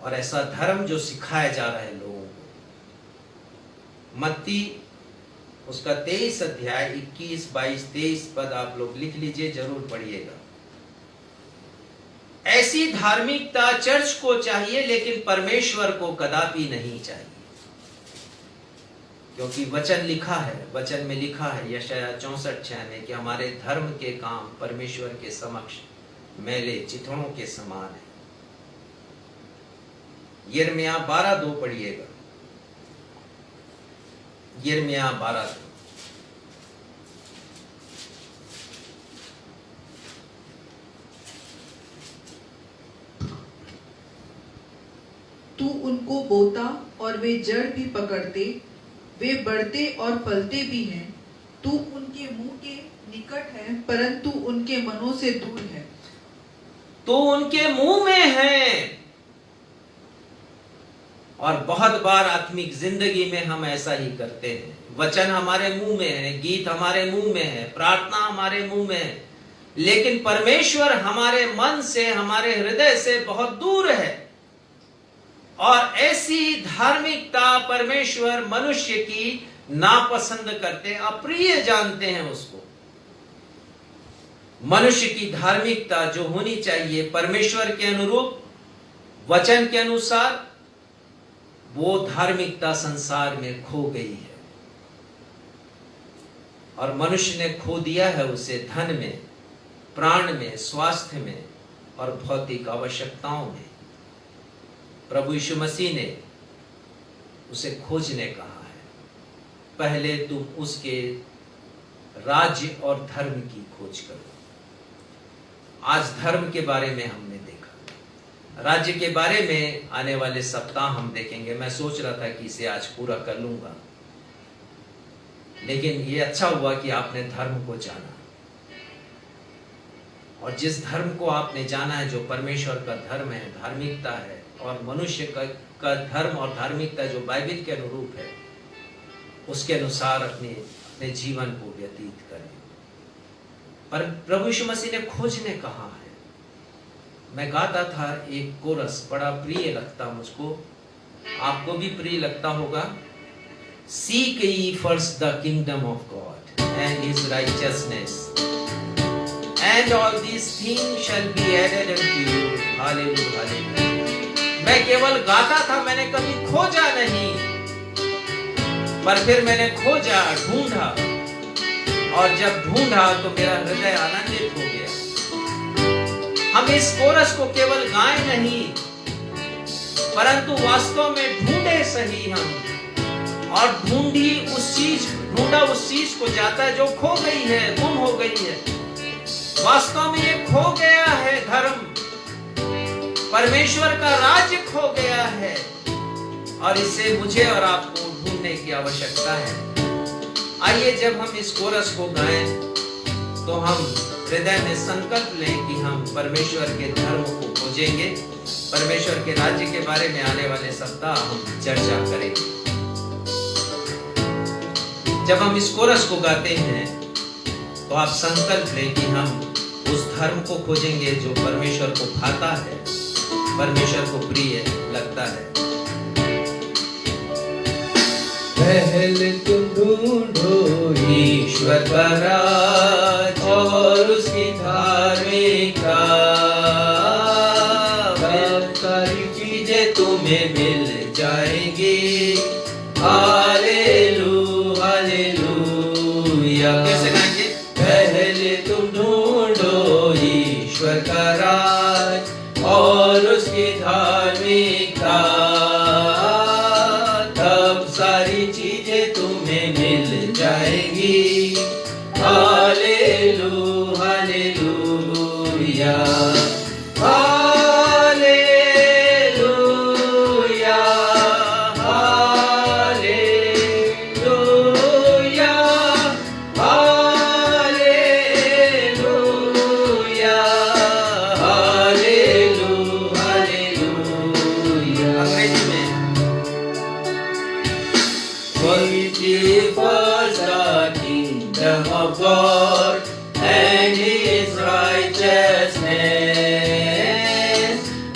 A: और ऐसा धर्म जो सिखाया जा रहा है लोगों को। मत्ती उसका 23 अध्याय 21, 22, 23 पद आप लोग लिख लीजिए, जरूर पढ़िएगा। ऐसी धार्मिकता चर्च को चाहिए, लेकिन परमेश्वर को कदापि नहीं चाहिए। क्योंकि वचन लिखा है, वचन में लिखा है यशायाह 64:6 में कि हमारे धर्म के काम परमेश्वर के समक्ष मैले चिथड़ों के समान है। यिर्मयाह 12:2 पढ़िएगा। यिर्मयाह 12:2।
B: तू उनको बोता और वे जड़ भी पकड़ते, वे बढ़ते और फलते भी हैं। तू उनके मुंह के निकट है, परंतु उनके मनों से दूर है।
A: तो उनके मुंह में है। और बहुत बार आत्मिक जिंदगी में हम ऐसा ही करते हैं। वचन हमारे मुंह में है, गीत हमारे मुंह में है, प्रार्थना हमारे मुंह में है, लेकिन परमेश्वर हमारे मन से, हमारे हृदय से बहुत दूर है। और ऐसी धार्मिकता परमेश्वर मनुष्य की नापसंद करते, अप्रिय जानते हैं उसको। मनुष्य की धार्मिकता जो होनी चाहिए परमेश्वर के अनुरूप, वचन के अनुसार, वो धार्मिकता संसार में खो गई है। और मनुष्य ने खो दिया है उसे धन में, प्राण में, स्वास्थ्य में और भौतिक आवश्यकताओं में। प्रभु यीशु मसीह ने उसे खोजने कहा है। पहले तुम उसके राज्य और धर्म की खोज करो। आज धर्म के बारे में हमने देखा, राज्य के बारे में आने वाले सप्ताह हम देखेंगे। मैं सोच रहा था कि इसे आज पूरा कर लूंगा, लेकिन ये अच्छा हुआ कि आपने धर्म को जाना। और जिस धर्म को आपने जाना है, जो परमेश्वर का धर्म है, धार्मिकता है, और मनुष्य का धर्म और धार्मिकता जो बाइबल के अनुरूप है, उसके अनुसार अपने जीवन को व्यतीत करें। पर प्रभु यीशु मसीह ने खोजने कहा है। मैं गाता था एक कोरस, बड़ा प्रिय लगता मुझको, आपको भी प्रिय लगता होगा। Seek ye first the kingdom of God and his righteousness, and all these things shall be added unto you. Hallelujah, hallelujah. मैं केवल गाता था, मैंने कभी खोजा नहीं। पर फिर मैंने खोजा, ढूंढा, और जब ढूंढा तो मेरा हृदय आनंदित हो गया। हम इस कोरस को केवल गाएं नहीं, परंतु वास्तव में ढूंढे सही हम, और ढूंढा उस चीज को जाता है जो खो गई है, गुम हो गई है। वास्तव में ये खो गया है धर्म, परमेश्वर का राज्य खो गया है, और इसे मुझे और आपको ढूंढने की आवश्यकता है। आइए जब हम इस कोरस को गाएं, तो हम हृदय में संकल्प लें कि हम परमेश्वर के धर्म को खोजेंगे। परमेश्वर के राज्य के बारे में आने वाले सप्ताह हम चर्चा करेंगे। जब हम इस कोरस को गाते हैं, तो आप संकल्प लें कि हम उस धर्म को खोजेंगे जो परमेश्वर को भाता है, परमेश्वर को प्रिय लगता है।
C: पहले तुम ढूंढो ईश्वर का राज और उसकी धार्मिकता, सारी चीजें तुम्हें मिल जाएंगी। Hallelujah hallelujah.
A: कैसे गाएंगे?
C: पहले तुम ढूंढो ईश्वर का राज और उसकी धार्मिकता, तब सारी चीजें तुम्हें मिल जाएंगी। Hallelujah hallelujah hallelujah hallelujah hallelujah hallelujah. अंग्रेजी में Seek ye first the kingdom of God and His righteousness,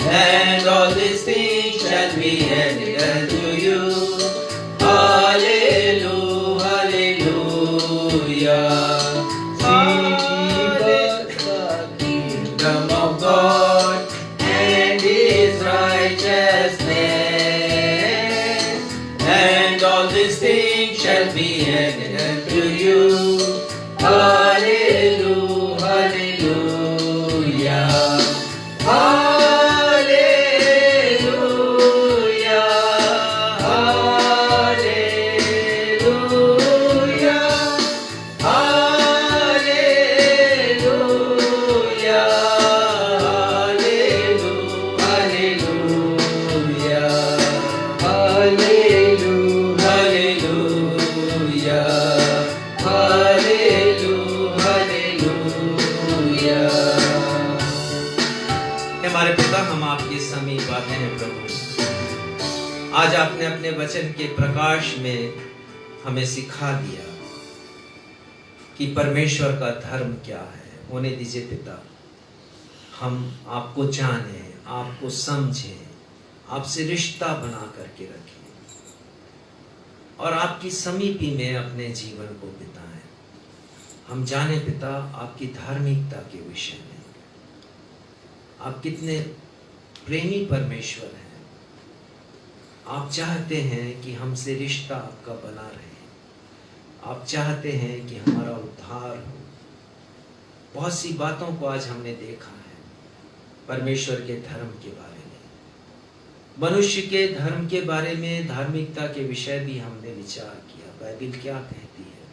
C: and all these things shall be added unto you. Hallelujah, hallelujah. Seek ye first the kingdom of God and His righteousness, and all these things shall be added unto you. Hallelujah, hallelujah, hallelujah, hallelujah, hallelujah, hallelujah, hallelujah, hallelujah, hallelujah.
A: हमारे पिता, हम आपके समीप आते हैं प्रभु। आज आपने अपने वचन के प्रकाश में हमें सिखा दिया कि परमेश्वर का धर्म क्या है। होने दीजिए पिता, हम आपको जाने, आपको समझें, आपसे रिश्ता बना करके रखें और आपकी समीपी में अपने जीवन को बिताएं। हम जाने पिता आपकी धार्मिकता के विषय में, आप कितने प्रेमी परमेश्वर हैं। आप चाहते हैं कि हमसे रिश्ता आपका बना रहे, आप चाहते हैं कि हमारा उद्धार हो। बहुत सी बातों को आज हमने देखा है परमेश्वर के धर्म के बारे में, मनुष्य के धर्म के बारे में, धार्मिकता के विषय भी हमने विचार किया। बाइबल क्या कहती है?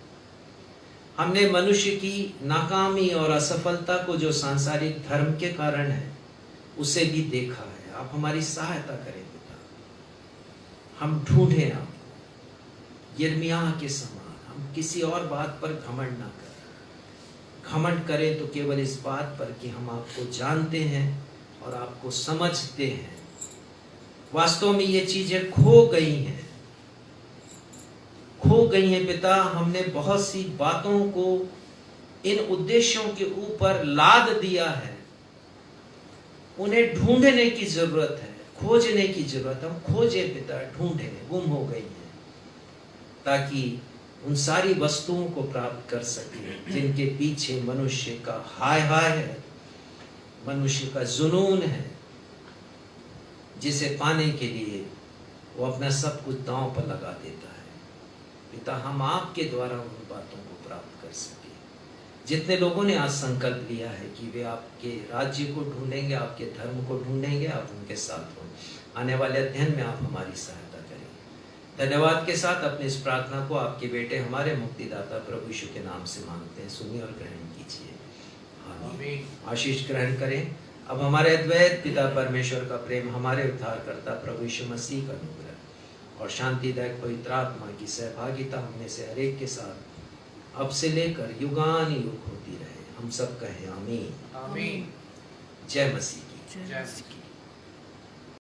A: हमने मनुष्य की नाकामी और असफलता को जो सांसारिक धर्म के कारण है उसे भी देखा है। आप हमारी सहायता करें पिता, हम ढूंढें आपको यिर्मयाह के समान। हम किसी और बात पर घमंड ना करें। घमंड करें तो केवल इस बात पर कि हम आपको जानते हैं और आपको समझते हैं। वास्तव में ये चीजें खो गई हैं पिता। हमने बहुत सी बातों को इन उद्देश्यों के ऊपर लाद दिया है। उन्हें ढूंढने की जरूरत है, खोजने की जरूरत है। हम खोजें पिता, ढूंढें, गुम हो गई हैं, ताकि उन सारी वस्तुओं को प्राप्त कर सके जिनके पीछे मनुष्य का हाय हाय है, मनुष्य का जुनून है, जिसे पाने के लिए वो अपना सब कुछ दांव पर लगा देता है। पिता, हम आपके द्वारा उन बातों को प्राप्त कर सके। जितने लोगों ने आज संकल्प लिया है कि वे आपके राज्य को ढूंढेंगे, आपके धर्म को ढूंढेंगे, आप उनके साथ हो। आने वाले अध्ययन में आप हमारी सहायता करें। धन्यवाद के साथ अपनी इस प्रार्थना को आपके बेटे हमारे मुक्तिदाता प्रभु यीशु के नाम से मांगते हैं। सुनिए और ग्रहण कीजिए। आमीन। आशीष ग्रहण करें। अब हमारे अद्वैत पिता परमेश्वर का प्रेम, हमारे उद्धारकर्ता प्रभु यीशु मसीह का अनुग्रह और शांतिदायक पवित्र आत्मा की सहभागिता हमने से हर एक के साथ अब से लेकर युगान युग होती रहे। हम सब कहें आमीन।
B: आमीन।
A: जय मसीह की।
B: जय मसीह की।